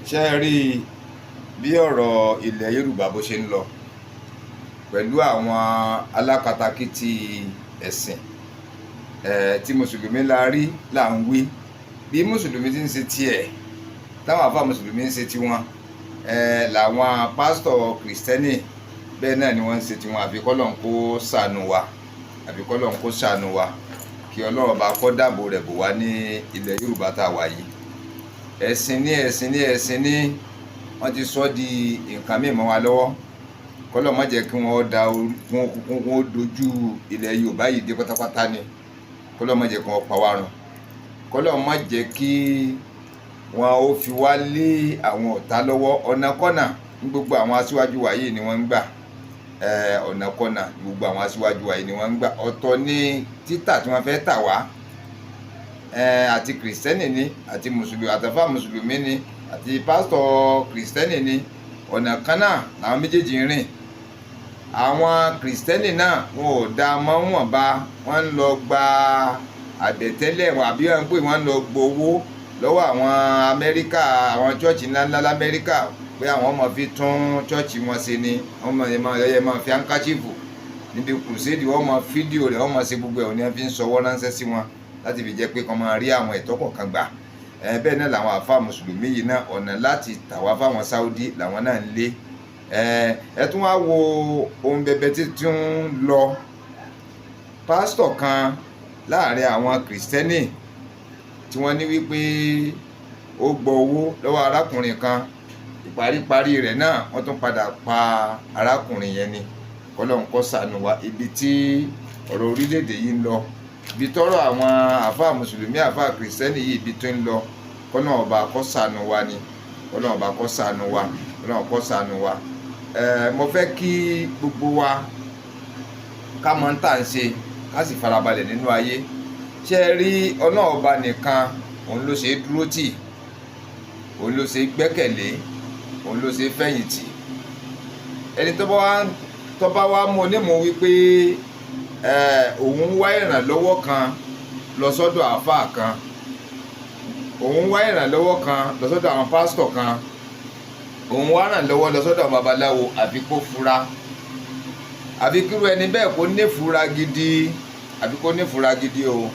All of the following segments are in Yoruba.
ṣe rí bí ọ̀rọ̀ ilẹ̀ Yorùbá bó ṣe ń lọ pẹ̀lú àwọn alákatakítí ẹ̀sìn tí mùsùlùmí la rí là ń wí bí mùsùlùmí ti ń ṣe tiẹ̀ táwọn àfáà mùsùlùmí ń ṣe tiwọn làwọn pásítọ̀ kìrìsìtẹ́nì bẹ́ẹ̀ náà ni wọ́n ń ṣe tiwọn àfi k'Ọlọ́run kó ṣàánú wa àfi k'Ọlọ́run kó ṣàánú wa kí Ọlọ́run bá kó dáàbò rẹ̀ bò wá ní ilẹ̀ Yorùbá tá a wà yìí. ẹ̀sìn ní wọ́n ti sọ di nǹkan mìíràn wa lọ́wọ́ k'Ọlọ́run má jẹ́ kí wọ́n dojú ilẹ̀ Yorùbá yìí dé pátápátá ni k'Ọlọ́run má jẹ́ kí wọ́n pa wá run k'Ọlọ́run má jẹ́ kí wọn ó fi wá lé àwọn ọ̀tá lọ́wọ́ ọ̀nàkọ́nà ní gbogbo àwọn aṣíwájú wa yìí ni wọ́n ń gbà ọ̀nàkọ́nà ní gbogbo àwọn aṣíwájú wa yìí ni wọ́n ń gbà ọ̀tọ̀ ní títà tí wọ́n fẹ́ tà wá àti kìrìsìtẹ́nì ni àti mùsùlùmí àtàfà mùsùlùmí ni àti pásítọ̀ kìrìsìtẹ́nì ni ọ̀nà kan náà làwọn méjèèjì ń rìn àwọn kìrìsìtẹ́nì náà wọn ò dá mọ́ wọn bá wọn ń lọ gba àbẹ̀tẹ́lẹ̀ àbí wọn pè wọ́n lọ gbowó lọ́wọ́ àwọn Amẹ́ríkà àwọn chọ́ọ̀chì ńláńlá l'Amẹ́ríkà pé àwọn ọmọ fi tún chọ́ọ̀chì wọn ṣe ni wọ́n máa fi hankachifu níbi kùrùsẹ́ẹ̀dì wọ́n máa fídíò rẹ̀ wọ́n máa ṣe gbogbo ẹ̀ òní wọ́n fi ń sọwọ́ ránṣẹ́ sí wọn láti fi jẹ́ pé kàn máa rí àwọn ẹ̀tọ́ kọ̀ọ̀kan gbà bẹ́ẹ̀ náà làwọn àfáà mùsùlùmí yìí náà ọ̀nà láti tàwa fáwọn Sáúdí làwọn náà ń lé ẹ tún wá wo ohun bẹbẹ tí tún ń lọ pásítọ̀ kan láàrin àwọn kìrìsìtẹ́nì tí wọ́n ní wípé ó gbọ́ owó lọ́wọ́ arákùnrin kan ìparíparí rẹ̀ náà wọ́n tún padà pa arákùnrin yẹn ni k'Ọlọ́run kó ṣàánú wa ibi tí ọ̀rọ̀ orílẹ̀-èdè yìí ń lọ ibi tọ́rọ̀ àwọn àfáà mùsùlùmí àfáà kìrìsìtẹ́nì yìí ibi tó ń lọ k'Ọlọ́run ọba kó ṣàánú wa ni k'Ọlọ́run ọba kó ṣàánú wa k'Ọlọ́run kó ṣàánú wa mo fẹ́ kí gbogbo wa ká mọ̀ ń tà ń ṣe ká sì farabalẹ̀ nínú ayé ṣe rí Ọlọ́run ọba nìkan òun ló ṣe é dúró tì òun ló ṣe é gbẹ́kẹ̀lé òun ló ṣe é fẹ̀yìntì ẹni tó bá wá mú onímọ̀ wípé òun wá ìrànlọ́wọ́ kan lọ sọ́dọ̀ àáfàá kan òun wá ìrànlọ́wọ́ kan lọ sọ́dọ̀ àwọn pásítọ̀ kan òun wá ìrànlọ́wọ́ lọ sọ́dọ̀ babaláwo àfi kó fura àfi kírú ẹni bẹ́ẹ̀ kó nífura gidi àfi kó nífura gidi o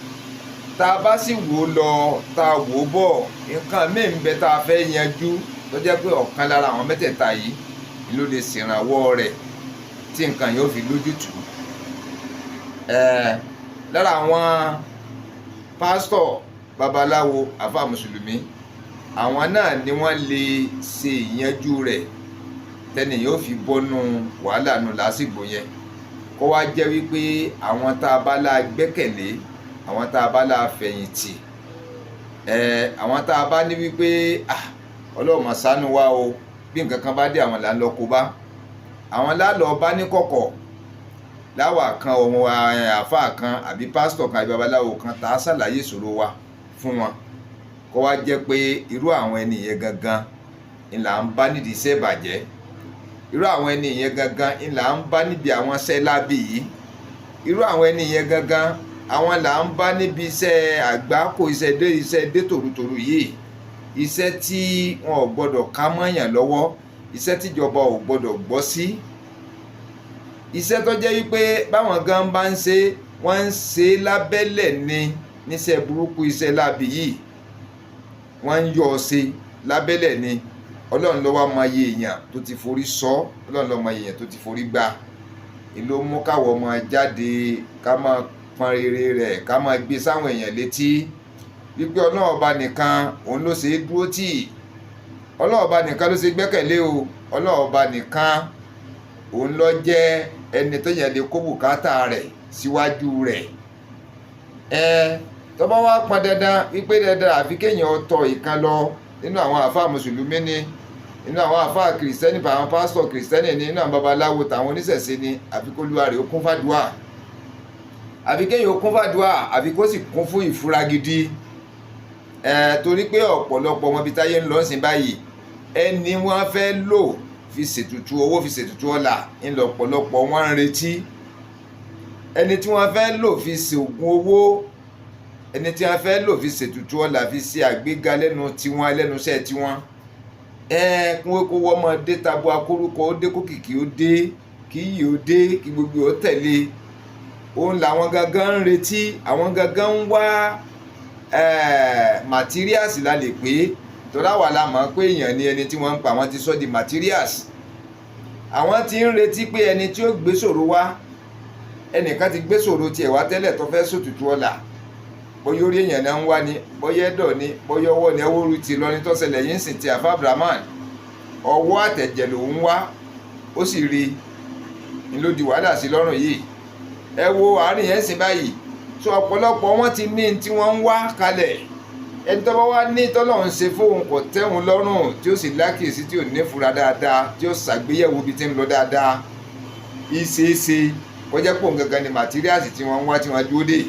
tá a bá sì wò ó lọ tá a wò ó bọ̀ nǹkan míì ń bẹ tá a fẹ́ yanjú tó jẹ́ pé ọ̀kan lára àwọn mẹ́tẹ̀ẹ̀ta yìí ló lè ṣèrànwọ́ rẹ̀ tí nǹkan yóò fi lójútùú lára àwọn pásítọ̀ babaláwo àfáà mùsùlùmí àwọn náà ni wọ́n lè ṣe ìyanjú rẹ̀ tẹ́ni yóò fi bọ́nú wàhálà nù lásìkò yẹn kó wá jẹ́ wípé àwọn tá a bá la gbẹ́kẹ̀lé àwọn tá a bá la fẹ̀yìntì àwọn tá a bá ní wípé Ọlọ́run máa ṣàánú wa o bí nǹkan kan bá dé àwọn là ń lọ kó bá àwọn lálọ́ bá ní kọ̀kọ̀ láwà kan ohun àáfàá kan àbí pásítọ̀ kan àbí babaláwo kan tá a ṣàlàyé ìṣòro wa fún wọn kó wá jẹ́ pé irú àwọn ẹni yẹn gangan ńlá ń bá nídìí iṣẹ́ ìbàjẹ́ irú àwọn ẹni yẹn gangan ńlá ń bá níbi àwọn iṣẹ́ lábì yìí irú àwọn ẹni yẹn gangan àwọn là ń bá níbi iṣẹ́ àgbákò iṣẹ́ dé tòrutòru yìí iṣẹ́ tí wọn ò gbọ́dọ̀ ká mọ́yàn lọ́wọ́ iṣẹ́ tíjọba ò gbọ́dọ̀ gbọ́ sí iṣẹ́ tó jẹ́ wípé báwọn gan bá ń ṣe wọ́n ń ṣe lábẹ́lẹ̀ ni níṣẹ́ burúkú iṣẹ́ láabi yìí wọ́n ń yọ ọ ṣe lábẹ́lẹ̀ ni Ọlọ́run ló wá mọ iye èèyàn tó ti forí sọ Ọlọ́run ló mọ iye èèyàn tó ti forí gbà ìlú mú káwọ́ ọmọ jáde ká máa pọn rere rẹ̀ ká máa gbé sáwọn èèyàn létí wípé Ọlọ́run ọba nìkan òun ló ṣe é dúró tì Ọlọ́run ọba nìkan ló ṣe gbẹ́kẹ̀lé o Ọlọ́run ọba nìkan òun ló jẹ́ ẹni tó yẹ lè kó bùkátà rẹ̀ síwájú rẹ̀ tó bá wá pọn dandan wípé dandan àfi kéèyàn tọ ìkan lọ nínú àwọn àfáà mùsùlùmí ni nínú àwọn àfáà kìrìsìtẹ́nì àwọn pásítọ̀ kìrìsìtẹ́nì ni nínú àwọn babaláwo tàwọn oníṣẹ̀ṣe ni àfi kó lúwa rẹ̀ ó kún fàdúà àfi kéèyàn ó kún fàdúà àfi kó sì kún fún ìfura gidi torí pé ọ̀pọ̀lọpọ̀ wọn bí táyé ń lọ sí báyìí ẹni wọ́n fẹ́ lò fi ṣètùtù owó fi ṣètùtù ọlà ńlọ ọ̀pọ̀lọpọ̀ wọn ń retí ẹni tí wọ́n fẹ́ lò fi ṣògùn owó ẹni tí wọ́n fẹ́ lò fi ṣètùtù ọlà fi ṣe àgbéga lẹ́nu tiwọn lẹ́nu iṣẹ́ tiwọn kún ó kó wọ́n mọ́ dé tabo akórúkọ ó dé kókìkí ó dé kí yìí ó dé kí gbogbo ó tẹ̀lé òun làwọn gangan ń retí. Àwọn gangan ń wá materials la lè pé tọ́lá wà la mọ̀ pé èèyàn ni ẹni tí wọ́n ń pa àwọn ti sọ di materials. Àwọn ti ń retí pé ẹni tí ó gbé ṣòro wá, ẹnìkan ti gbé ṣòro tiẹ̀ wá tẹ́lẹ̀ tó fẹ́ sòtútù ọ̀la, bóyá orí èèyàn náà ń wá ní, bóyá ẹ̀dọ̀ ní, bóyá ọwọ́ ní, ẹwọ́ orí ti lọ ní tọ́sẹ̀lẹ̀ yìí ń sìn ti àfa Abrahaman, ọwọ́ àtẹ̀jẹ̀ lòún wá ó sì rí i ló di wàhálà sí lọ́rùn yìí. Ẹ wo àárín yẹn sìn báyìí, so ọ̀pọ̀lọpọ̀ wọn ti ní tí wọ́n ń wá kalẹ̀. Ẹni tó bá wá ní tọ́lọ́run ṣe fóun kò tẹ́hun lọ́rùn, tí ó sì lákìsí, tí ò ní fura dáadáa, tí ó ṣàgbéyẹ̀wò ibi tí ń lọ dáadáa, ìṣeéṣe kọjá pò ń gangan ni materials tí wọ́n ń wá tí wọ́n dúró dé.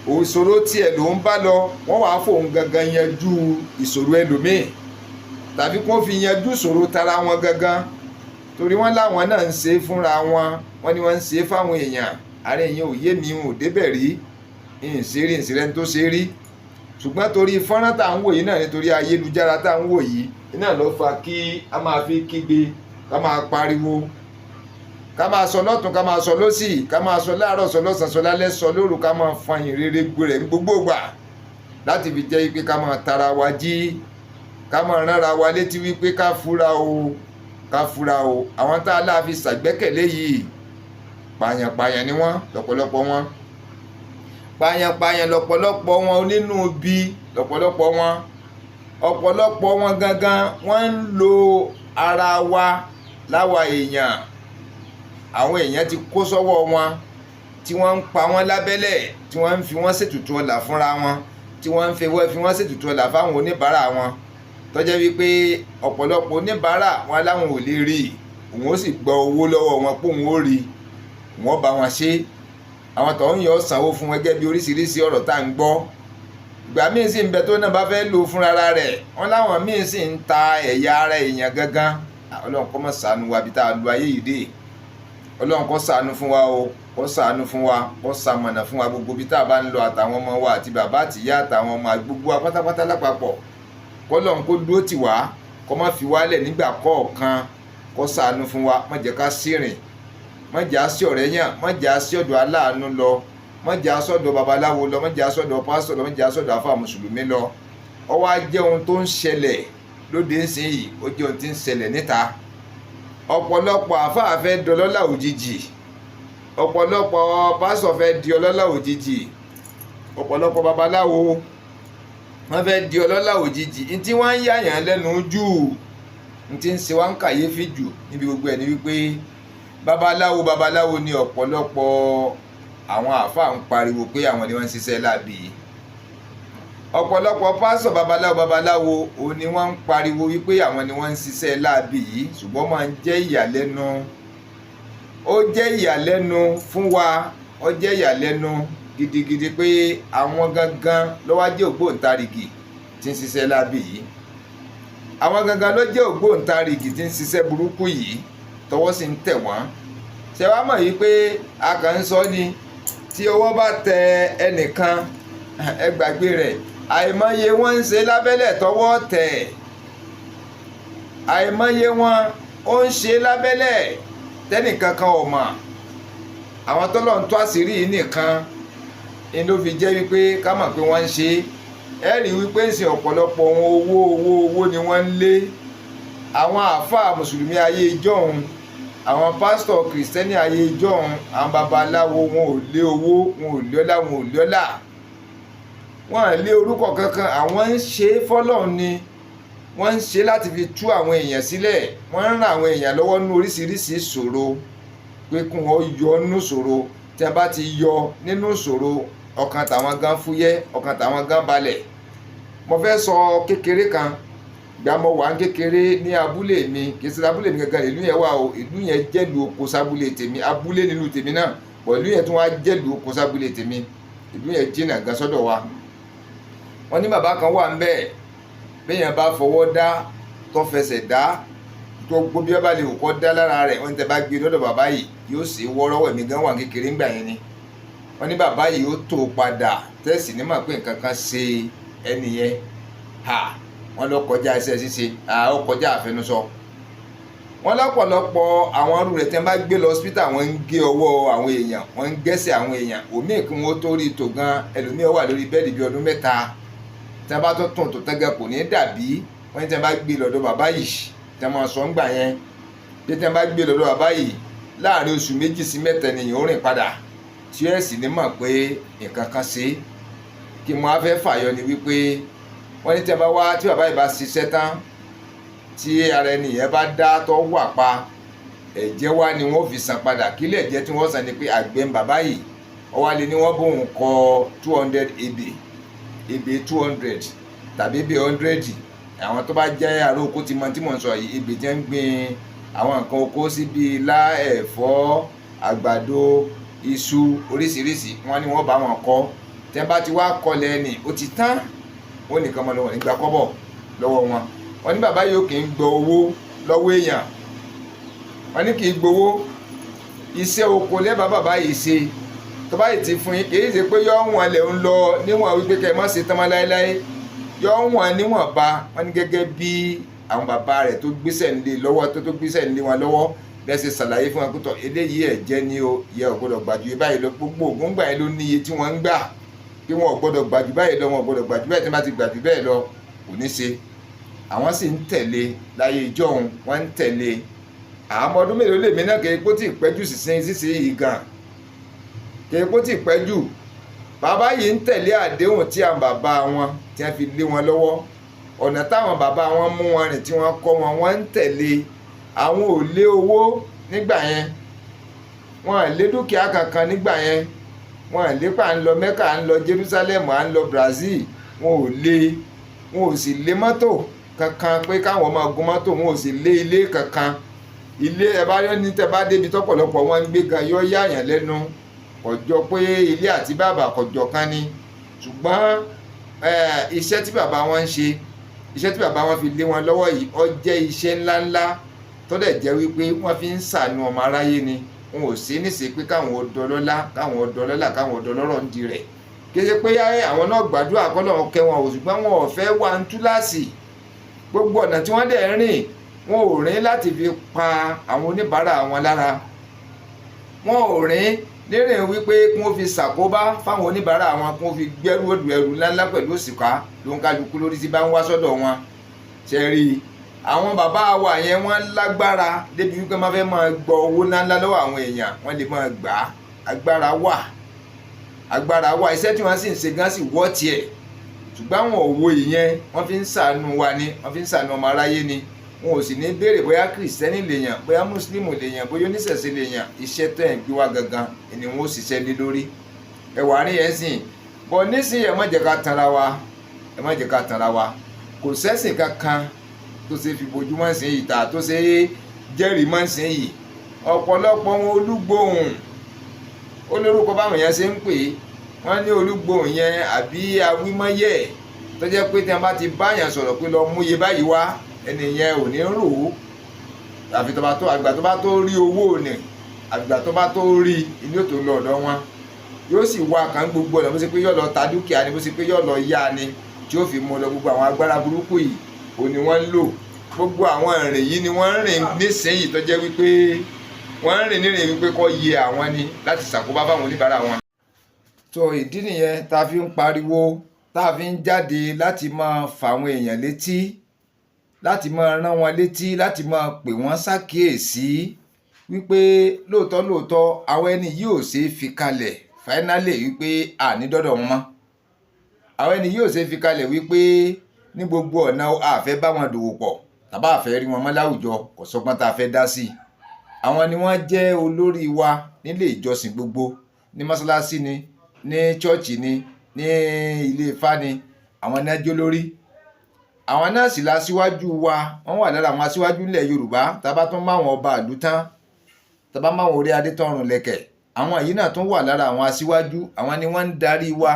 Ìṣòro tiẹ̀ ló ń bá lọ, wọ́n wàá fóun gangan yanjú ìṣòro ẹlòmíì, tàbí kó fi yanjú ìṣòro tara wọn gangan, torí wọ́n láwọn náà ń ṣe fúnra wọn, wọ́n ní wọ́n ń ṣe fáwọn èèyàn. Ààrẹ yẹn ò yé mi, ò débẹ̀ rí, ìṣeré ìṣẹ̀lẹ̀ tó ṣe rí, ṣùgbọ́n torí fọ́nrán tá à ń wò yìí náà, nítorí ayélujára tá à ń wò yìí iná ló fa kí a máa fi kígbe, ká máa pariwo, ká máa sọ lọ́tún, ká máa sọ lọ́sì, ká máa sọ láàárọ̀, sọ lọ́sàn, sọ lálẹ́, sọ lóru, ká máa fa ìyìn rere gbé rẹ̀ gbogbo gbà, láti fi jẹ́ pé ká máa tara wa jí, ká máa ránra wa létí wípé ká fura o, ká fura o. Àwọn tá a láà fi ṣàgbẹ́kẹ̀lé yìí pààyàn-pààyàn ni wọ́n, lọ́pọ̀lọpọ̀ wọn pààyàn-pààyàn, lọ́pọ̀lọpọ̀ wọn onínú bí, lọ́pọ̀lọpọ̀ wọn, ọ̀pọ̀lọpọ̀ wọn gangan wọ́n ń lo ara wa láwa èèyàn. Àwọn èèyàn ti kó sọ́wọ́ wọn, tí wọ́n ń pa wọ́n lábẹ́lẹ̀, tí wọ́n ń fi wọ́n ṣètùtù ọlà fúnra wọn, tí wọ́n ń fi wọ́n ṣètùtù ọlà fáwọn oníbàárà wọn, tó jẹ́ wípé ọ̀pọ̀lọpọ̀ oníbàárà wọn láwọn ò lè rí, òun ó sì gbọ́ owó lọ́wọ́ wọn pé òun ó rí, wọ́n bá wọn ṣe. Àwọn tó ń yọ sanwó fún wọn gẹ́gẹ́ bí oríṣiríṣi ọ̀rọ̀ tá à ń gbọ́. Ìgbà míì sì ń bẹ tó náà bá fẹ́ lò fúnra rẹ̀, wọ́n láwọn míì sì ń ta ẹ̀yà ara èèyàn gangan. Ọlọ́run kó máa ṣàánú wa bí tá a lu ayé yìí dé. Ọlọ́run kó ṣàánú fún wa o, kó ṣàánú fún wa, kó ṣamọ̀nà fún wa gbogbo bí tá a bá ń lọ, àtàwọn ọmọ wa àti bàbá àtìyá àtàwọn ọmọ gbogbo wa pátápátá lápapọ̀. Kọ́lọ́run kó dúró tì wá, kó má fi wálẹ̀ nígbà kọ̀ọ̀kan, kó ṣàánú fún wa, má jẹ́ ká sírìn, má jẹ́ á sí ọ̀rẹ́ yàn, má jẹ́ á sí ọ̀dọ̀ aláàánú lọ, má jẹ́ á sọ́dọ̀ babaláwo lọ, má jẹ́ á sọ́dọ̀ pásítọ̀ lọ, má jẹ́ á sọ́dọ̀ àfáà mùsùlùmí lọ. Ó wá jẹ́ ohun tó ń ṣẹlẹ̀ lóde ńsìn yìí, ó jẹ́ ohun tí ń ṣẹlẹ̀ níta. Ọ̀pọ̀lọpọ̀ àfáà fẹ́ di ọlọ́lá òjijì, ọ̀pọ̀lọpọ̀ pásítọ̀ fẹ́ di ọlọ́lá òjijì, ọ̀pọ̀lọpọ̀ babaláwo wọ́n fẹ́ di ọlọ́lá òjijì. Ní tí wọ́n ń yàyàn lẹ́nu jù, ní tí ń ṣe wá ń kàyéfì jù níbi gbogbo ẹ̀ ni wípé babaláwo ni ọ̀pọ̀lọpọ̀ àwọn àáfàá ń pariwo pé àwọn ni wọ́n ń ṣiṣẹ́ láàbì. Ọ̀pọ̀lọpọ̀ pásítọ̀ babaláwo òun ni wọ́n ń pariwo wípé àwọn ni wọ́n ń ṣiṣẹ́ láàbì yìí, ṣùgbọ́n máa ń jẹ́ ìyàlẹ́nu. Ó jẹ́ ìyàlẹ́nu fún wa, ó jẹ́ ìyàlẹ́nu gidigidi pé àwọn gangan ló wá jẹ́ ògbóǹtarìgì tí ń ṣiṣẹ́ láàbì yìí. Àwọn gangan ló jẹ́ ògbóǹtarìgì tí ń ṣiṣẹ́ burúkú yìí, tọwọ́ sì ń tẹ̀ wọ́n. Ṣé wàá mọ̀ yìí pé a kàn ń sọ ni, tí ọwọ́ bá tẹ ẹnìkan ẹ gbàgbé rẹ̀, àìmọye wọn ń ṣe lábẹ́lẹ̀ tọwọ́ tẹ̀, àìmọye wọn ó ń ṣe lábẹ́lẹ̀ tẹ́nìkan kan ò mọ̀. Àwọn tọ́lọ̀ ń tó àṣírí yìí nìkan ni ló fi jẹ́ wípé ká mọ̀ pé wọ́n ń ṣe. Ẹ rí wípé ń ṣe ọ̀pọ̀lọpọ̀ owó ni wọ́n ń lé. Àwọn àáfàá mùsùlùmí ayé ìjọ́un, àwọn pásítọ̀ kìrìsìtẹ́nì ayé ìjọ́un, àwọn babaláwo wọn ò lé owó, wọn ò lé ọlá, wọn ò lé ọlá, wọn ò lé orúkọ kankan. Àwọn ń ṣe fọ́lọ́run ni, wọ́n ń ṣe láti fi tú àwọn èèyàn sílẹ̀, wọ́n ń ran àwọn èèyàn lọ́wọ́ nínú oríṣiríṣi ìṣòro, pé kí wọ́n yọ nínú ìṣòro. Tí a bá ti yọ nínú ìṣòro, ọkàn tàwọn gan fúyẹ́, ọkàn tàwọn gan balẹ̀. Mo fẹ́ sọ kékeré kan. Ìgbà mo wà ń kékeré ní abúlé mi, kì í ṣe abúlé mi gangan ìlú yẹn wà o, ìlú yẹn jẹ́lu oko sábúlé tèmi, abúlé nínú tèmi náà, bọ̀ ìlú yẹn tún wá jẹ́lu oko sábúlé tèmi, ìlú yẹn jìnnà gan sọ́dọ̀ wa. Wọ́n ní bàbá kan wà ń bẹ́ẹ̀, béèyàn bá fọwọ́ dá tó fẹsẹ̀ dá, tó gbó bí ọba lè kọ́ dá lára rẹ̀, wọ́n tẹ bá gbé lọ́dọ̀ bàbá yìí yóò sì wọ́rọ́wọ́. Èmi gan wà kékeré ńgbà yẹn ni. Wọ́n ní bàbá yìí ó tó padà tẹ́sì ní mà pé nǹkan kan ṣe ẹni yẹn. wọ́n lọ kọjá iṣẹ́ ṣíṣe ó kọjá àfẹnusọ. Wọ́n lọ́pọ̀lọpọ̀ àwọn arú rẹ̀ tí wọ́n bá gbé lọ hospital wọ́n ń gé ọwọ́ àwọn èèyàn, wọ́n ń gẹ́sẹ̀ àwọn èèyàn, òmíì kí wọ́n tó rí tò gan ẹlòmíì wà lórí bẹ́ẹ̀dì bíi ọdún 3 tí wọ́n bá tó tún tó tẹ́gẹ́ kò ní dàbí wọ́n ní tí wọ́n bá gbé lọ́dọ̀ bàbá yìí tí wọ́n sọ ń gbà yẹn tí wọ́n bá gbé lọ́dọ̀ bàbá yìí láàrin oṣù 2 sí 3 nìyẹn ó rìn padà tí ẹ̀ sì ní mọ̀ pé nǹkan kan ṣe. Kí mo á fẹ́ fàyọ ni wípé wọ́n ní tí bàbá yìí bá ṣiṣẹ́ tán tí ara ẹni yẹn bá dá tó wà pa ẹ̀jẹ̀ wá ni wọ́n fi san padà. Kílẹ̀ ẹ̀jẹ̀ tí wọ́n san ni pé àgbẹ̀ bàbá yìí ọwọ́ alẹ́ ni wọ́n bóun kọ 200 ebè 200 tàbí ebè 100. Àwọn tó bá jẹ́ ará oko ti mọ tí mò ń sọ yìí, ebè tí ń gbin àwọn nǹkan oko sí bíi ilá, ẹ̀fọ́, àgbàdo, iṣu oríṣiríṣi, wọ́n ní wọ́n bá wọn kọ́. Tí wọ́n bá ti wá kọlẹ̀ ẹni ó ti tán, ó nìkan mọ́ lọ́wọ́ nígbà kọ́bọ̀ lọ́wọ́ wọn. Wọ́n ní bàbá yìí ó kì í gbọ́ owó lọ́wọ́ èèyàn, wọ́n ní kì í gbowó. Iṣẹ́ oko lẹ́bàá bàbá yìí ṣe tó bá yìí ti fún yín, kì í ṣe pé yọ́ wọn lẹ̀ ń lọ níwọ̀n wípé kẹ́ ẹ má ṣe tán mọ́ láéláé, yọ́ wọn níwọ̀n bá. Wọ́n ní gẹ́gẹ́ bí àwọn bàbá rẹ̀ tó gbéṣẹ́ ńlé lọ́wọ́ tó gbéṣẹ́ ńlé wọn lọ́wọ́ bẹ́ẹ̀ ṣe ṣàlàyé fún wọn pé tọ́ eléyìí ẹ̀jẹ̀ ni o, ìyá ò gbọ́dọ̀ gbàjú báyìí lọ. Gbogbo ògùn gbà yẹn ló níye tí wọ́n ń gbà pé wọn ò gbọ́dọ̀ gbàjú báyìí lọ, wọn ò gbọ́dọ̀ gbàjú báyìí tí wọ́n bá ti gbàjú bẹ́ẹ̀ lọ kò ní ṣe. Àwọn sì ń tẹ̀lé láyé ìjọ́un, wọ́n ń tẹ̀lé. Àmọ́ ọdún mélòó lèmi náà kéré kó tí ì pẹ́jù sísè yìí gan, kéré kó tí ì pẹ́jù. Bàbá yìí ń tẹ̀lé àdéhùn tí àwọn bàbá wọn tí wọ́n fi lé wọn lọ́wọ́, ọ̀nà táwọn bàbá wọn mú wọn rìn tí wọ́n kọ́ wọn, wọ́n ń tẹ̀lé. Àwọn ò lé owó nígbà yẹn, wọn ò lé dúkìá kankan nígbà yẹn, wọn ò lé pa à ń lọ Mẹ́kà, à ń lọ Jerusalem, à ń lọ Brazil, wọn ò lé. Wọn ò sì lé mọ́tò kankan pé káwọn máa gun mọ́tò, wọn ò sì lé ilé kankan. Ilé ẹ bá ní tẹ bá débi tọ́pọ̀lọpọ̀ wọn ń gbé gan yọ yáàyàn lẹ́nu, kọjọ pé ilé àti bàbá kọjọ kan ni. Ṣùgbọ́n iṣẹ́ tí bàbá wọn ń ṣe, iṣẹ́ tí bàbá wọn fi lé wọn lọ́wọ́ yìí ó jẹ́ iṣẹ́ ńláńlá tó dẹ̀ jẹ́ wípé wọ́n fi ń ṣàánú ọmọ aráyé ni. Wọn ò sí níṣe pé káwọn ọdọlọ́lá káwọn ọdọlọ́lá káwọn ọdọlọ́rọ̀ ń di rẹ̀. Kéṣe pé àwọn náà gbàdúrà kọ́lọ́run kẹ́ wọn ò, ṣùgbọ́n wọn ò fẹ́ wá ń túláàsì. Gbogbo ọ̀nà tí wọ́n dẹ̀ rìn wọn ò rìn láti fi pa àwọn oníbàárà wọn lára, wọn ò rìn nírìn wípé kí wọ́n fi ṣàkóbá fáwọn oníbàárà wọn, kí wọ́n fi gbẹ́rú ẹrù ńláńlá pẹ̀lú òṣìkà ló ń kálukú lórí tí bá ń wá sọ́dọ̀ wọn. Ṣe rí àwọn bàbá wa yẹn wọ́n lágbára débi wípé wọ́n fẹ́ máa gbọ́ owó ńláńlá lọ́wọ́ àwọn èèyàn, wọ́n lè máa gbà á. Agbára wà, iṣẹ́ tí wọ́n sì ń ṣe gan sì wọ́ tiẹ̀. Ṣùgbọ́n àwọn òwò ìyẹn wọ́n fi ń ṣàánú wa ni, wọ́n fi ń ṣàánú ọmọ aráyé ni. Wọn ò sì ní béèrè bóyá kìrìsìtẹ́nì lèèyàn, bóyá mùsùlùmù lèèyàn, bóyá oníṣẹ̀ṣe lèèyàn. Iṣẹ́ tẹ̀ ń gbé wá gangan ni wọ́n ó ṣiṣẹ́ lé lórí. Ẹ̀wà rí ẹ̀ sìn bọ̀ nísìnyí, ẹ má jẹ́ ká tanra wa, ẹ má jẹ́ ká tanra wa. Kò sẹ́sìn kankan tó ṣe fi bojúmọ́ sí yìí tà tó ṣe jẹ́rìí mọ́ sí yìí. Ọ̀pọ̀lọpọ̀ wọn Olúgbòhùn ó lórúkọ báwọn yẹn ṣe ń pè é. Wọ́n ní Olúgbòhùn yẹn àbí Awímọ́yẹ̀ tó jẹ́ pé tí wọ́n bá ti báyàn sọ̀rọ̀ pé lọ mú iye báyìí wá, ẹni yẹn ò ní rò ó. Àfi àgbà tó bá tó rí owó ni, àgbà tó bá tó rí ilé tó lọ ọ̀dọ̀ wọn, yóò sì wá kàn gbogbo ọ̀nà bó ṣe pé yóò lọ ta dúkìá ni, bó ṣe pé yóò lọ yá ni, tí ó fi mú lọ. Gbogbo àwọn agbára burúkú yìí ò ní wọ́n ń lò. Gbogbo àwọn ìrìn yìí ni wọ́n ń rìn nísìnyí tó jẹ́ wípé wọ́n ń rìn nírìn wípé kó yẹ àwọn ni láti ṣàkóbá fáwọn oníbàárà wọn. tó ìdí nìyẹn tá a fi ń pariwo tá a fi ń jáde láti máa fà àwọn èèyàn létí, láti máa rán wọn létí, láti máa pè wọ́n ṣàkíyèsí wípé lóòótọ́ àwọn ẹni yìí ò ṣeé fi kalẹ̀ fáínálì wípé àní dọ́dọ̀ wọn mọ́. Àwọn ẹni yìí ò ṣeé fi kalẹ̀ wípé ní gbogbo ọ̀nà àfẹ́ bá wọn dòwò pọ̀ tàbá àfẹ́ rí wọn mọ́ láwùjọ, kò sọ́gbọ́n tá a fẹ́ dá sí. Àwọn ni wọ́n jẹ́ olórí wa nílé ìjọsìn gbogbo, ní mọ́ṣáláṣí ni, ní chọ́ọ̀chì ni, ní ilé Ifá ni, àwọn náà jẹ́ olórí. Àwọn náà sì la síwájú wa, wọ́n wà lára àwọn aṣíwájú ilẹ̀ Yorùbá. Tábà tún máwọn ọba ìlú tán, tábà máwọn orí adé tọrùn lẹ̀kẹ̀, àwọn yìí náà tún wà lára àwọn aṣíwájú. Àwọn ni wọ́n ń darí wa.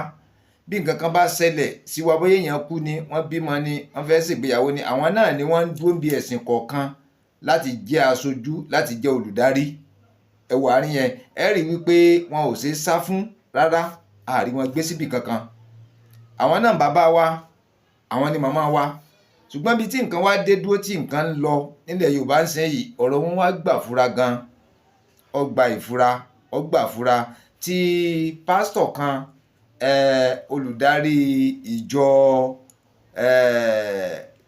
Bí nǹkan kan bá ṣẹlẹ̀ sí wa, bóyá èèyàn kú ni, wọ́n bímọ ni, wọ́n fẹ́ ṣègbéyàwó ni, àwọn náà ni wọ́n ń dúró bí ẹ̀sìn kọ̀ọ̀kan láti jẹ́ aṣojú, láti jẹ́ olùdarí. Ẹ wò àárín yẹn, ẹ rí wípé wọn ò ṣeé sá fún rárá, àárí wọn gbé síbì kankan. Àwọn náà bàbá wa, àwọn ni màmá wa, ṣùgbọ́n bí tí nǹkan wá dé dúró tí nǹkan ń lọ nílẹ̀ Yorùbá ń sìn yìí ọ̀rọ̀ wọn wá gbà fura gan ọgbà ìfura ọgbà fura tí pásítọ̀ kan olùdarí ìjọ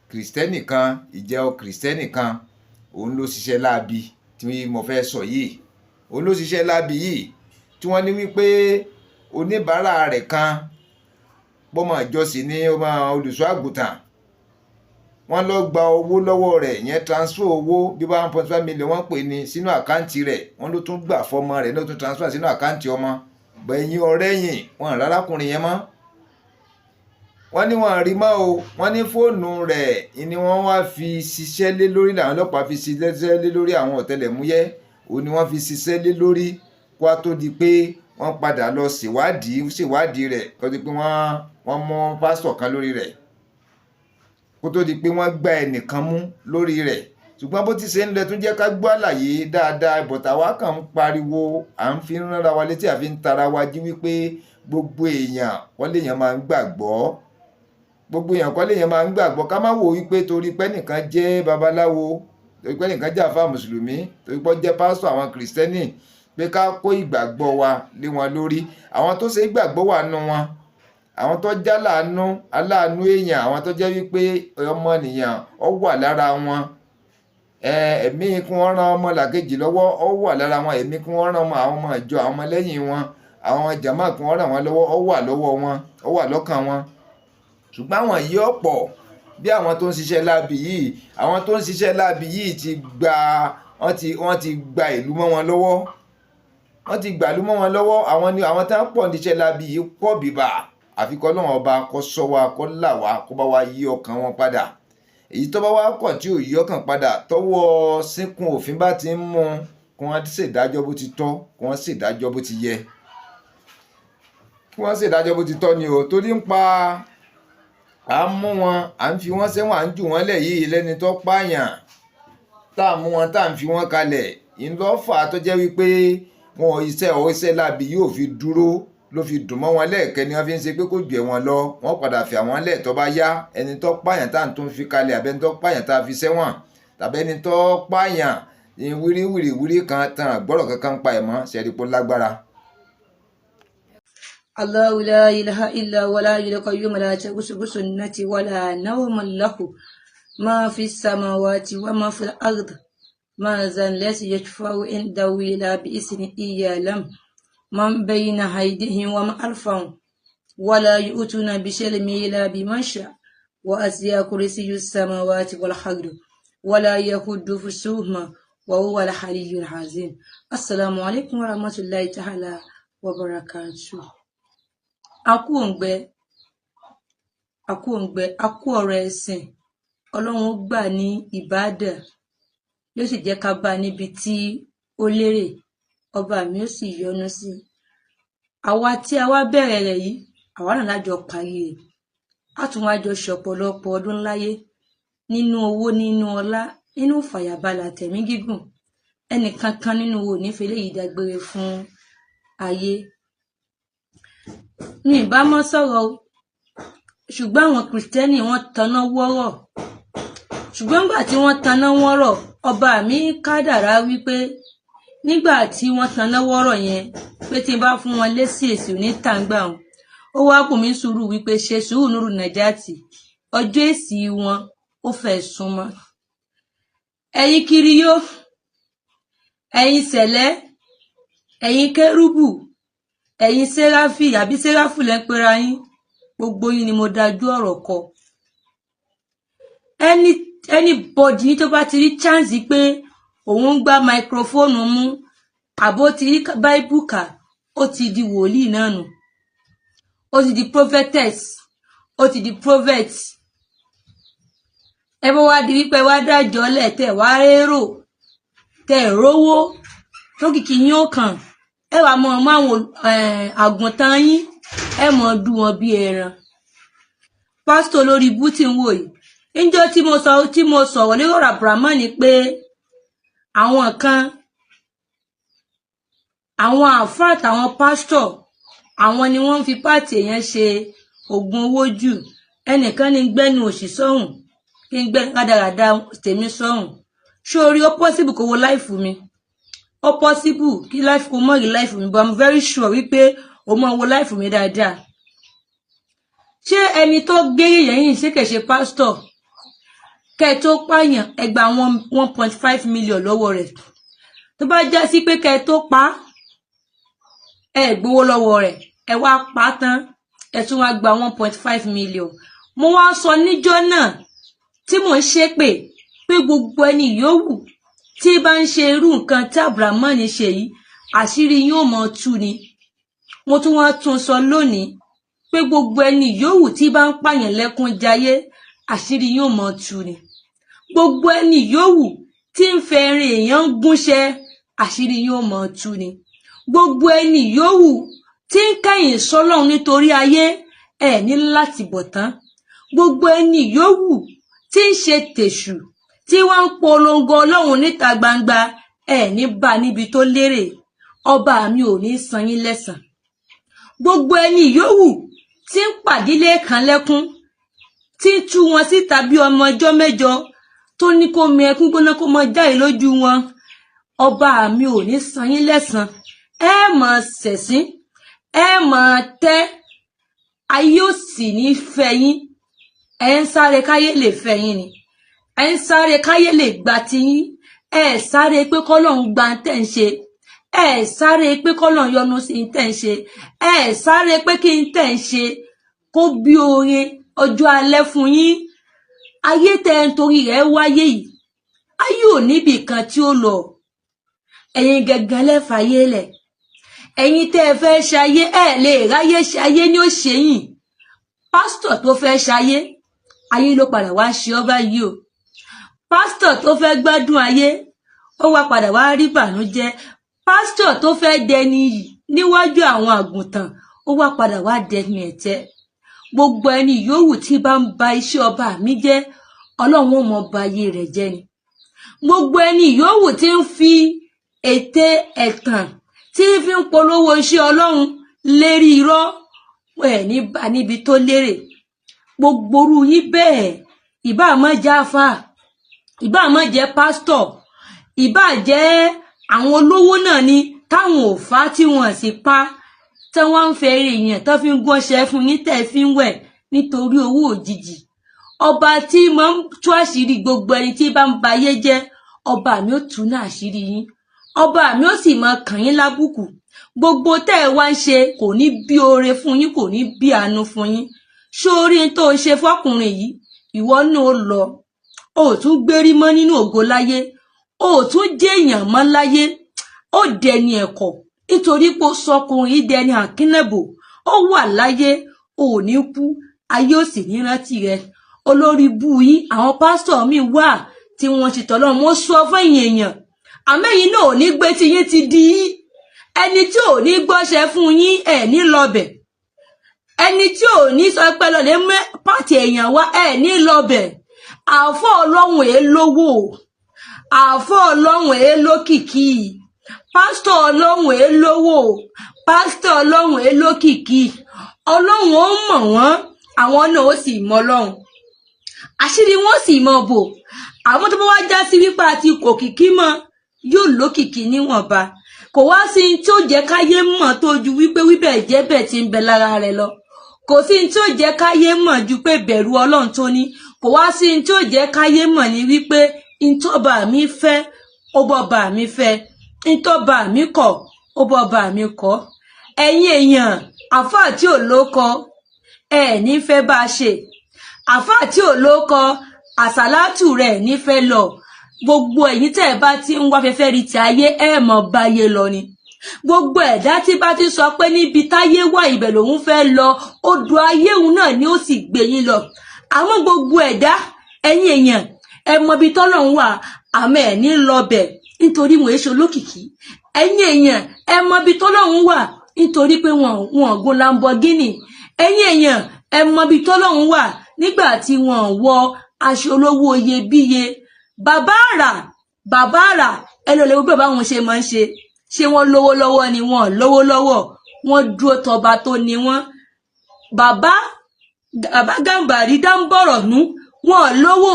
kìrìsìtẹ́nì kan ìjọ kìrìsìtẹ́nì kan òun ló ṣiṣẹ́ láabi tí mo fẹ́ sọ yìí òun ló ṣiṣẹ́ láabi yìí tí wọ́n ní wípé oníbàárà rẹ̀ kan bọ́mọ ìjọsìn ní ọmọ olùṣọ́ àgùntàn wọ́n lọ gba owó lọ́wọ́ rẹ̀ yẹn transfer owó bí 1.5 million wọ́n pè ní sínú àkáǹtì rẹ̀ wọ́n ló tún gbà fọmọ rẹ̀ ló tún transfer sínú àkáǹtì ọmọ gbẹ̀yìn ọ̀rẹ́yìn wọn rárákùnrin yẹn mọ́ wọ́n ní wọn rí mọ́ o wọ́n ní fóònù rẹ̀ ni wọ́n wá fi ṣiṣẹ́ lé lórí làwọn ọlọ́pàá fi ṣiṣẹ́ lé lórí àwọn ọ̀tẹlẹ̀múyẹ́ òun ni wọ́n fi ṣiṣẹ́ lé lórí kó a tó di pé wọ́n padà lọ ṣèwádìí rẹ̀ kó tó di pé wọ́n mú pásítọ̀ kan lórí rẹ̀ kó tó di pé wọ́n gba ẹnìkan mú lórí rẹ̀ ṣùgbọ́n bó ti ṣe ń lọ tún jẹ́ ká gbọ́ àlàyé dáadáa bọ̀tà wa kàn ń pariwo à ń fi ránra wa létí àfi ń tara wa jí wípé gbogbo èèyàn wọ́n léèyàn máa ń gbàgbọ́ gbogbo èèyàn kọ́ léèyàn máa ń gbàgbọ́ ká má wò wípé torí pé nìkan jẹ́ babaláwo torí pé nìkan jẹ́ àfáà mùsùlùmí torí pé jẹ́ pásítọ̀ àwọn kìrìsìtẹ́nì pé ká kó ìgbàgbọ́ wa lé wọn lórí àwọn tó ṣe ìgbàgbọ́ wà nù wọn àwọn tó já aláàánú èèyàn àwọn tó jẹ́ wípé ọmọnìyàn ó wà lára wọn ẹ̀mí kí wọ́n ràn ọmọ làkejì lọ́wọ́ ó wà lára wọn ẹ̀mí kí wọ́n ràn àwọn ọmọ ìjọ àwọn ọmọlẹ́yìn wọn àwọn jàmá kí wọ́n ràn wọ́n lọ́wọ́ ó wà lọ́wọ́ wọn ó wà lọ́kàn wọn ṣùgbọ́n àwọn yìí ọ̀pọ̀ bí àwọn tó ń ṣiṣẹ́ láabi yìí àwọn tó ń ṣiṣẹ́ láabi yìí wọ́n ti gba ìlú mọ́ wọn lọ́wọ́ wọ́n ti gbàlú mọ́ wọn lọ́wọ́ àwọn tá ń pọ̀ níṣẹ́ láabi yìí pọ̀ bíbà àfi kọ́ lọ́wọ́n ọba kó ṣọ́ wa kó là wá kó bá wa yí ọkàn wọn padà èyí tó bá wá kọ̀ tí ò yí ọkàn padà tọ́wọ́ sínkún òfin bá ti ń mú kí wọ́n ṣèdájọ́ bó ti tọ́ kí wọ́n ṣèdájọ́ bó ti yẹ kí wọ́n ṣèdájọ́ bó ti tọ́ ni o torí ń pa à ń mú wọn à ń fi wọ́n sẹ́wọ̀n à ń jù wọ́n lẹ̀ yìí lẹ́ni tó pààyàn tá à mú wọn tá à ń fi wọ́n kalẹ̀ ìlọ́fà tó jẹ́ wípé wọn iṣẹ́ láabi yóò fi dúró ló fi dùn mọ́ wọn lẹ́ẹ̀kẹ́ ni wọ́n fi ń ṣe pé kó jù ẹ̀wọ̀n lọ wọ́n padà fi àwọn lẹ̀ tó bá yá ẹni tó pààyàn tá à ń tún fi kalẹ̀ àbẹ́ni tó pààyàn tá a fi sẹ́wọ̀n tàbẹ́ni tó pààyàn wírí kan tán àgbọ̀rọ̀ kankan pa ẹ̀ mọ́ ṣẹ́rípò lágbára. Allahu la ilaha illa wala qayyum la ta'khudhuhu sunnati wala nawmun lahu ma fi samawati wa ma fil ard ma zan laysa yashfa'u indahu illa bi isnihi ya'lam man bayna aydihim wa ma khalfahum wala yu'tuna bi shay'in illa bima sha'a wa asiya kursiyyu samawati wal ardi wala yahudu fusuhuma wa huwa al-aliyyul azim. Assalamu alaikum wa rahmatullahi ta'ala wa barakatuh. Akú òǹgbẹ akú ọ̀rọ̀ ẹ̀sìn Ọlọ́run gbà ní ìbádà yóò sì jẹ́ ká bá níbi tí ó lérè ọba mi ó sì yọ́nú sí àwa tí a wá bẹ̀rẹ̀ rẹ̀ yìí àwa náà lájọ parí rẹ̀ á tún wá jọ ṣọ̀pọ̀lọpọ̀ ọdún láyé nínú owó nínú ọlá nínú ìfàyàbalẹ̀ àtẹ̀mí gígùn ẹnìkankan nínú wo nífẹ̀ẹ́ léyìí dágbére fún ayé ní ìbámọ́ sọ̀rọ̀ ṣùgbọ́n àwọn kìrìtẹ́nì wọ́n taná wọ́rọ̀ ṣùgbọ́n nígbà tí wọ́n taná wọ́rọ̀ ọba mi kádàrá wípé nígbà tí wọ́n taná wọ́rọ̀ yẹn pé tí n bá fún wọn lésì èsì onítàǹgbà wọn ó wá kù mí sùúrù wípé ṣe sùúrù nùrù nàjàtì ọjọ́ èsì wọn ó fẹ́ súnmọ́ ẹ̀yin kiriyó ẹ̀yin sẹ̀lẹ́ ẹ̀yin kérúbù ẹ̀yin séráfì àbí séráfù lẹ́ ń pera yín gbogbo yín ni mo dájú ọ̀rọ̀ kọ anybody tó bá ti rí chance pé òun ń gbá máikrófóònù mú àbó ti rí báíbù kà ó ti di wòlíì náà nù ó ti di prophetess ó ti di prophet ẹ bá wá di wípé wá dájọ́ lẹ̀ tẹ̀ wá rérò tẹ̀ rówó tó kìkì yín ó kàn ẹ wá mọ àwọn àgùntàn yín ẹ mọ dù wọn bí ẹran pásítọ̀ lórí ibú tí ń wò yìí níjọ́ tí mo sọ̀rọ̀ lórí ọ̀rọ̀ Abrahamu ni pé àwọn kan àwọn àfáà àtàwọn pásítọ̀ àwọn ni wọ́n fi pààtì èèyàn ṣe oògùn owó jù ẹnìkan ní gbẹ́nu òṣì sọ́hùn kí n gbé kádàràdà tèmi sọ́rùn sórí ó possible kó wo life mi ó possible kí life kó mọ̀ rí life mi but I'm very sure wípé o mọ̀ wo life mi dáadáa ṣé ẹni tó gbé yẹ̀yìn ṣé kẹ̀ ṣe pastor kẹ́ tó pààyàn ẹ gba 1.5 million lọ́wọ́ rẹ̀ tó bá já sí pé kẹ́ tó pa ẹ gbowó lọ́wọ́ rẹ̀ ẹ wá pa tán ẹ tún wá gba 1.5 million mo wá sọ níjọ́ náà tí mò ń ṣépè pé gbogbo ẹni yòówù tí bá ń ṣe irú nǹkan tí Abdulrahman ṣe yìí àṣírí yóò mọ tú ni mo tún wá tún sọ lónìí pé gbogbo ẹni yòówù tí bá ń pààyàn lẹ́kún jayé àṣírí yóò mọ tú ni gbogbo ẹni yòówù tí ń fẹ́ rin èèyàn gúnṣẹ́ àṣírí yóò mọ tú ni gbogbo ẹni yòówù tí ń kẹ̀yìn sọ́lọ́run nítorí ayé ẹ ní láti bọ̀ tán gbogbo ẹni yòówù tí ń ṣe tèṣù tí wọ́n ń polongo Ọlọ́run níta gbangba ẹ ní bá níbi tó lérè ọba mi ò ní san yín lẹ́san gbogbo ẹni yòówù tí ń pàdílé kan lẹ́kún tí ń tú wọn síta bí ọmọ ọjọ́ mẹ́jọ tó ní kó mi ẹkún gbóná kó mọ jáde lójú wọn ọba mi ò ní san yín lẹ́san ẹ máa ṣẹ̀sín ẹ máa tẹ́ ayé ò sì ní fẹ́ yín ẹ ń sáré káyé lè fẹ́ yín ni ẹ ń sáré káyé lè gba tiyín ẹ sáré pé kọ́lọ́run gba tẹ́ ń ṣe ẹ sáré pé kọ́lọ́run yọ́nú sí tẹ́ ń ṣe ẹ sáré pé kí n tẹ́ ń ṣe kó bí oore ọjọ́ alẹ́ fún yín ayé tẹ́ ń torí rẹ̀ wáyé yìí ayé ò níbì kan tí ó lọ ẹ̀yin gẹ́gẹ́ lẹ́fàáyé lẹ̀ ẹ̀yin tẹ́ ẹ fẹ́ ṣayé ẹ lè ráyé ṣayé ní ó ṣe yín pásítọ̀ tó fẹ́ ṣayé ayé ló padà wá ṣe ọ́ báyìí o pásítọ̀ tó fẹ́ gbádùn ayé ó wá padà wá rí bànújẹ́ pásítọ̀ tó fẹ́ dẹni yìí níwájú àwọn àgùntàn ó wá padà wá dẹni ẹ̀tẹ́ gbogbo ẹni yòówù tí bá ń ba iṣẹ́ ọba mi jẹ́ Ọlọ́run ó mọ ba ayé rẹ̀ jẹ́ ni gbogbo ẹni yòówù tí ń fi ète ẹ̀tàn tí fi ń polówó iṣẹ́ Ọlọ́run lérí irọ́ ẹ̀ ní bá níbi tó lérè gbogbo orú yín bẹ́ẹ̀ ìbá má jẹ́ àfà ìbá má jẹ́ pásítọ̀ ìbá jẹ́ àwọn olówó náà ni táwọn ò fà tí wọ́n sì pa tí wọ́n ń fẹ́ èèyàn tó fi ń gọ́ṣẹ́ fún yín tẹ́ fi ń wẹ̀ nítorí owó òjijì ọba tí máa ń tú àṣírí gbogbo ẹni tí bá ń ba ayé jẹ́ ọba mi ó tú náà àṣírí yín ọba mi ó sì máa kàn yín lábùkù gbogbo tẹ́ ẹ wá ń ṣe kò ní bí oore fún yín kò ní bí àánú fún yín sórí tó ṣe fọkùnrin yìí ìwọ náà lọ ó tún gbérí mọ́ nínú ògo láyé ó tún jẹ́ èèyàn mọ́ láyé ó dẹni ẹ̀kọ́ nítorí pé ó sọkùnrin yìí dẹni àkínlẹ̀bò ó wà láyé ò ní kú ayé ò sì ní rántí rẹ olórí bú yín àwọn pásítọ̀ mi wà tí wọ́n ti tọ́lọ́ wọn sọ fún èèyàn àmẹ́yìn náà ò ní gbé tí yín ti di ẹni tí ò ní gbọ́ṣẹ́ fún yín ẹ̀ ní lọ́bẹ̀ ẹni tí ò ní sọ pé lọ́lẹ̀ mẹ́ pàtì èèyàn wá ẹ̀ ní lọ́bẹ̀ àfọ́ Ọlọ́run èé lówó àfọ́ Ọlọ́run èé lókìkí pásítọ̀ Ọlọ́run èé lówó pásítọ̀ Ọlọ́run èé lókìkí Ọlọ́run ó mọ̀ wọ́n àwọn náà ó sì mọ Ọlọ́run àṣírí wọn sì mọ bò àwọn tó bá wá já sí wípé àti kòkìkí mọ yóò lókìkí níwọ̀nba kò wá sí tí ó jẹ́ káyé mọ̀ tó ju wípé wíbẹ̀ jẹ́bẹ̀ tí ń bẹ lára rẹ̀ lọ kò sí tí ó jẹ́ káyé mọ̀ ju pé bẹ̀rù Ọlọ́run tó ní kò wá sí tí ó jẹ́ káyé mọ̀ ní wípé ntọ́ba mi fẹ́ ó bọ́ba mi fẹ́ ntọ́ba mi kọ̀ ó bọ́ba mi kọ̀ ẹ̀yin èèyàn àfáà tí ò lóko ẹ̀ ní fẹ́ bá a ṣe àfáà tí ò lóko àsálátù rẹ̀ ní fẹ́ lọ gbogbo ẹ̀yin tẹ́ ẹ bá ti ń wá fẹ́fẹ́ rí ti ayé ẹ mọ̀ báyé lọ ni gbogbo ẹ̀dá tí bá ti sọ pé níbi táyé wà ibẹ̀ lòun fẹ́ lọ odò ayé òun náà ni ó sì gbé yín lọ àwọn gbogbo ẹ̀dá ẹ̀yin èèyàn ẹ mọ̀ bí tọ́lọ́run wà àmọ́ ẹ̀ ní lọ́bẹ̀ nítorí wọn èso lókìkí ẹ̀yin èèyàn ẹ mọ̀ bí tọ́lọ́run wà nítorí pé wọn gun Lamborghini ẹ̀yin èèyàn ẹ mọ̀ bí tọ́lọ́run wà nígbà tí wọn wọ aṣọ olówó iyebíye bàbá àrà ẹ lọ lè gbogbo báwọn ṣe máa ń ṣe wọn lówó lọ́wọ́ ni wọn lówó lọ́wọ́ wọn dúró tọba tó ní wọn bàbá Gàmbàrí Dáńbọ̀rọ̀nú wọn lówó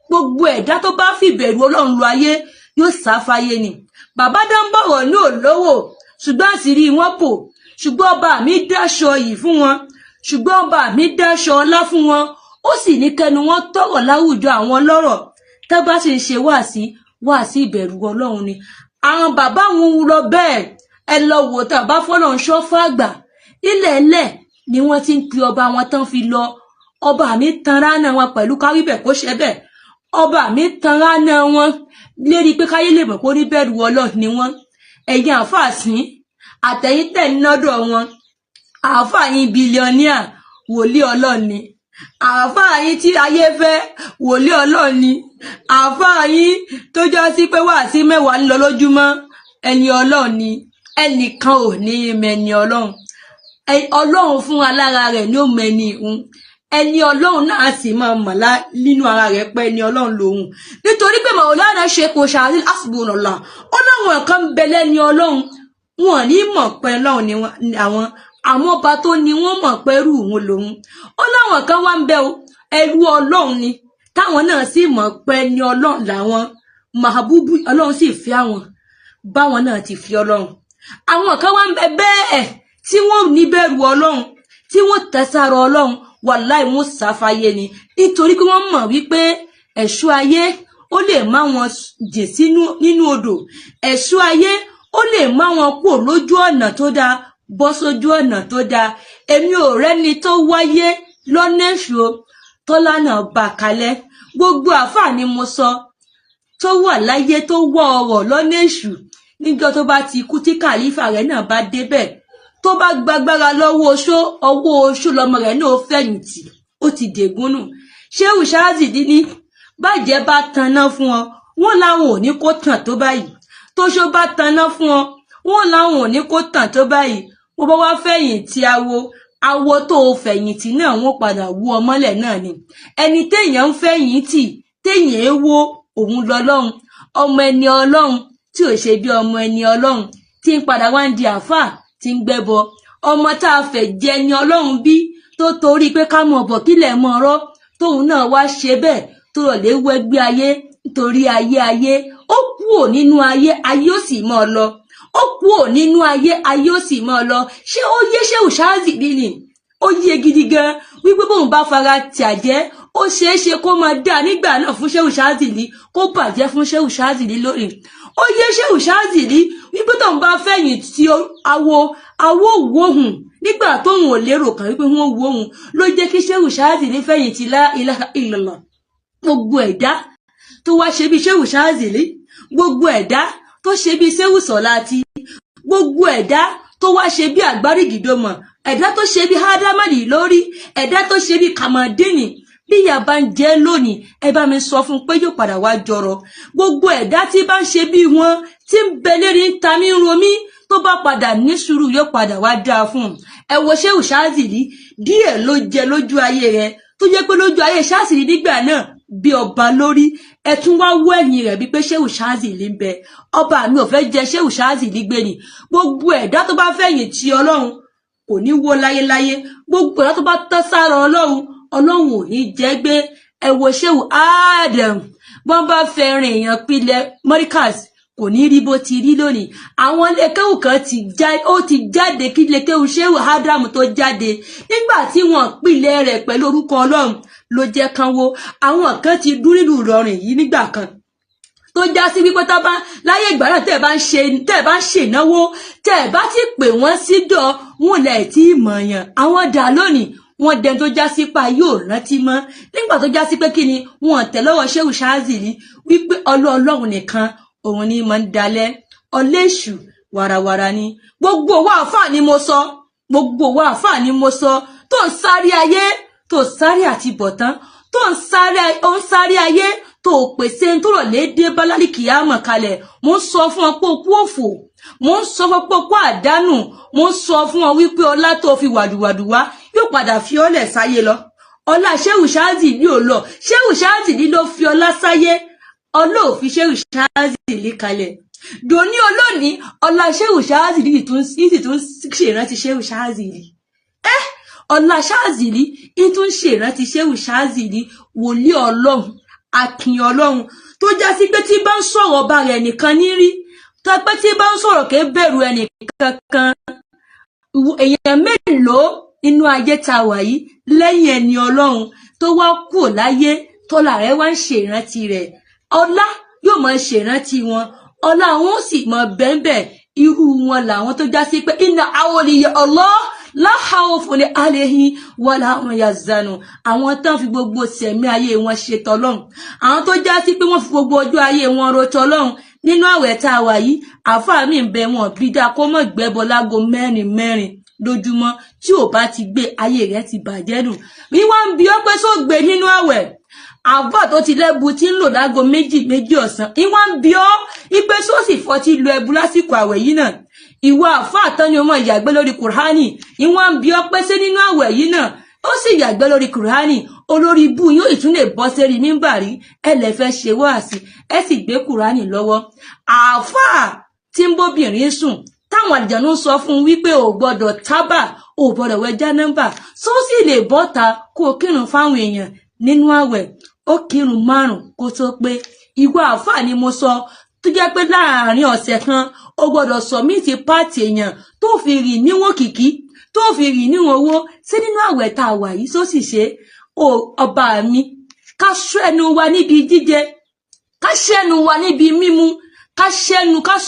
gbogbo ẹ̀dá tó bá fi ìbẹ̀rù Ọlọ́run lo ayé yóò sáfáyé ni. Bàbá Dáńbọ̀rọ̀ ní olówó ṣùgbọ́n àṣírí wọn bò, ṣùgbọ́n ọba mi dáṣọ yìí fún wọn, ṣùgbọ́n ọba mi dáṣọ ọlá fún wọn, ó sì ní kẹnu wọn tọrọ láwùjọ àwọn lọ́rọ̀ tẹ́ bá sì ń ṣe wáàsí ìbẹ̀rù Ọlọ́run ni. Àwọn bàbá wọn lọ bẹ́ẹ̀, ẹ lọ wò tàbá fọ́lọ́run ṣọ́ fàgbà ilẹ̀ẹ́lẹ̀ ni wọ́n ti ń pe ọba wọn tán fi lọ. Ọba mi tanra náà wọn pẹ̀lú káríbẹ̀ kó ṣe bẹ́ẹ̀, ọba mi tanra náà wọn lérí pé káyé lè mọ̀ kó ní bẹ̀rù Ọlọ́run ni wọ́n. Ẹ̀yin àáfàá sìn àtẹ̀yìn tẹ̀ ń nọ́dọ̀ wọn, àáfàá yín bílíọ̀níà wòlíì Ọlọ́run ni, àáfàá yín tí ayé fẹ́ wòlíì Ọlọ́run ni, àáfàá yín tó jọ sí pé wáàsí 10 ń lọ lójúmọ́ ẹni Ọlọ́run ni. Ẹnìkan ò ní mẹ́ni Ọlọ́run, Ọlọ́run fún alára rẹ̀ ní ó mẹ́ni ìhun, ẹni Ọlọ́run náà sì máa mọ̀lá nínú ara rẹ̀ pé ẹni Ọlọ́run lòun. Nítorí pé Maulana Sheikh Sharif Hasbunallah ó láwọn kan bẹ lẹ́ni Ọlọ́run wọn ní mọ̀ pé Ọlọ́run ni àwọn ọba tó ní wọ́n mọ̀ pé ẹrú òun lòun. Ó láwọn kan wá ń bẹ ẹrú Ọlọ́run ni táwọn náà sì mọ̀ pé ẹni Ọlọ́run làwọn. Mahabubu Ọlọ́run sì fi àwọn báwọn náà ti fi Ọlọ́run. Àwọn kan wá ń bẹ bẹ́ẹ̀ tí wọ́n ní bẹ̀rù Ọlọ́run tí wọ́n tẹ̀sára Ọlọ́run wàláì wọ́n sáfáyé ni. Nítorí pé wọ́n mọ̀ wípé ẹ̀ṣọ́ ayé ó lè má wọn jìn nínú odò, ẹ̀ṣọ́ ayé ó lè má wọn kú lójú ọ̀nà tó dáa bọ́ sójú ọ̀nà tó dáa. Èmi ò rẹ́ni tó wáyé lọ́nà èṣù tọ́lá náà bà kalẹ̀. Gbogbo àfáà ni mo sọ tó wà láyé tó wọ ọ̀rọ̀ lọ́nà èṣù níjọ́ tó bá ti kú tí kàlífà rẹ̀ náà bá débẹ̀ tó bá gbàgbára lọ́wọ́ oṣó, ọwọ́ oṣó lọmọ rẹ̀ náà fẹ̀yìntì, ó ti dègúnnù. Shehu Shazili ní bàjẹ́ bá tanná fún ọ wọ́n láwọn ò ní kó tàn tó báyìí, tóṣó bá tanná fún ọ wọ́n láwọn ò ní kó tàn tó báyìí. Bó bá wá fẹ̀yìntì awo tó fẹ̀yìntì náà wọ́n padà wú ọmọlẹ̀ náà ni. Ẹni téèyàn ń fẹ̀yìntì téèyàn é wo òun lọ́lọ́run, ọmọ ẹni Ọlọ́run tí ò ṣe bí ọmọ ẹni Ọlọ́run tí ń padà wá ń di àfáà tí ń gbẹ́bọ. Ọmọ tá a fẹ́ jẹ ẹni Ọlọ́run bí tó torí pé ká mọ̀ bọ̀ kílẹ̀ mọ̀ ọ̀rọ̀ tóun náà wá ṣe bẹ́ẹ̀ tó rọ̀ lé wẹ́gbẹ́ ayé nítorí ayé ó kúò nínú ayé ó sì mọ́ ọ lọ, ó kúò nínú ayé ó sì mọ́ ọ lọ. Ṣé ó yé Shehu Shazili ni? Ó yé gidi gan wípé bóun bá fara tì àjẹ́ ó ṣeéṣe kó máa dá nígbà náà fún Shehu Shazili kó bàjẹ́ fún Shehu Shazili lónìí. Ó yé Shehu Shazili wípé tóun bá fẹ̀yìn tí awo wòhùn nígbà tóun ò lérò kan wípé wọ́n wòhùn ló jẹ́ kí Shehu Shazili fẹ̀yìn tí la ilaha illallah. Gbogbo ẹ̀dá tó wá ṣe bí Shehu Shazili, gbogbo ẹ̀dá tó ṣe bí Shehu Solati, gbogbo ẹ̀dá tó wá ṣe bí Àgbárígìdómọ̀, ẹ̀dá tó ṣe bí Hadamali lórí, ẹ̀dá tó ṣe bí Kamadini, bí ìyà bá ń jẹ lónìí ẹ bá mi sọ fún pé yóò padà wá jọrọ. Gbogbo ẹ̀dá tí bá ń ṣe bí wọn tí ń bẹ lérí ń ta mí ń romí tó bá padà ní sùúrù yóò padà wá dáa fún. Ẹ wo Shehu Shazili díẹ̀ ló jẹ lójú ayé rẹ̀ tó jẹ́ pé lójú ayé Shazili nígbà náà bí ọba lórí. Ẹ tún wá wọ ẹ̀yìn rẹ̀ bí pé Shehu Shazili ń bẹ. Ọba mi ò fẹ́ jẹ Shehu Shazili gbé ni. Gbogbo ẹ̀dá tó bá fẹ̀yìn tì Ọlọ́run kò ní wó láyéláyé. Gbogbo ẹ̀dá tó bá tọ́ sára Ọlọ́run ò ní jẹ́ gbé. Ẹ wo Shehu Adam bọ́n bá fẹ́ rin èèyàn pilẹ̀ Markaz kò ní rí bó ti rí lónìí. Àwọn ilékéwù kan ti jáde kí ilékéwù Shehu Adam tó jáde nígbà tí wọ́n pilẹ̀ rẹ̀ pẹ̀lú orúkọ Ọlọ́run ló jẹ́ kan wo. Àwọn kan ti dúró nílùú Ìlọrin yìí nígbà kan tó já sí wípé tá bá láyé ìgbà náà tẹ́ bá ń ṣe ìnáwó tẹ́ bá ti pè wọ́n sídọ̀ wọn lẹ̀ tí mọ̀ọ́yàn. Àwọn dà lónìí wọ́n dẹn tó já sí pa yóò rántí mọ́ nígbà tó já sí pé kí ni wọ́n tẹ̀ lọ́wọ́ Shehu Shazili wípé Ọlọ́run nìkan òun ni máa ń dalẹ̀ ọlẹ́ṣù wàràwàrà ni. Gbogbo wa àfáà ni mo sọ, gbogbo wa àfáà ni mo sọ tó ń sáré ayé tó sáré àti bọ̀tán tó ń sáré ayé tó pèsè tó rọ̀ lédè bálálì kìyàmọ̀ kalẹ̀. Mo ń sọ fún ọ pé okú òfò, mo ń sọ fún ọ pé okú àdánù, mo ń sọ fún ọ wípé ọlá tó fi wàdùwàdù wá yóò padà fi ọlẹ̀ sáyé lọ. Ọlá Shehu Shazili ò lọ, Shehu Shazili ló fi ọlá sáyé, ọlá ò fi Shehu Shazili kalẹ̀. Dòní olónìí ọlá Shehu Shazili tún ṣèrántí Shehu Shazili. Ọlá Shazili tún ṣèrántí Shehu Shazili wòlíì Ọlọ́run akin Ọlọ́run tó já sí pé tí bá ń sọ̀rọ̀ ọba rẹ̀ nìkan ní rí tó pé tí bá ń sọ̀rọ̀ kì í bẹ̀rù ẹnì kankan èèyàn mélòó nínú ayé tá wà yìí lẹ́yìn ẹni Ọlọ́run tó wá kú láyé tọ́lá rẹ̀ wá ń ṣèrántí rẹ̀ ọlá yóò máa ṣèrántí wọn ọlá wọn sì mọ bẹ́ẹ̀ irú wọn làwọn tó já sí pé inna awliya Allah la khawfun alayhim wala hum yahzanun àwọn tán fi gbogbo sẹ̀mí ayé wọn ṣe tọlọ́run àwọn tó já sí pé wọ́n fi gbogbo ọjọ́ ayé wọn ro tọlọ́run nínú àwẹ̀ tá a wà yìí àfáà mi ń bẹ wọn bí dáa kó mọ̀ gbẹ́bọ lágo mẹ́rin lójúmọ́ tí ò bá ti gbé ayé rẹ̀ ti bàjẹ́ nù bí wọ́n ń bi ọ́ pé só gbé nínú àwẹ̀ àbá tó ti lẹ́bu tí ń lò lágo méjì ọ̀sán ìwọ́n ń bi ọ́ ipe sósì fọ́ ti lo ẹbu lásìkò àwẹ̀ yìí náà ìwọ àfáà tán ni ọmọ ìyàgbẹ́ lórí kùránì ìwọ́n ń bi ọ́ pé sí nínú àwẹ̀ yìí náà ó sì yàgbẹ́ lórí kùránì olórí ibú yóò ìtún lè bọ́ sérí mímbàrí ẹ lè fẹ́ ṣe wáàsí ẹ sì gbé kùránì lọ́wọ́ àfáà tí ń bóbìnrin sùn táwọn àlìjànú sọ fún wípé ò gbọ́dọ̀ tábà ò gbọ́dọ̀ wẹ jánábà só sì lè bọ́ta kó kírun fáwọn èèyàn nínú àwẹ̀ ó kírun 5 kó tó pé ìwọ àfáà ni mo sọ tó jẹ́ pé láàárín ọ̀sẹ̀ kan ó gbọ́dọ̀ sọ̀míìtì pààtì èèyàn tó fi rì níwọ̀n kìkì tó fi rì níwọ̀n owó sí nínú àwẹ̀ tá a wà yìí só sì ṣe ọba mi ká ṣẹ́nu wa níbi jíjẹ ká ṣẹ́nu wa níbi mímu ká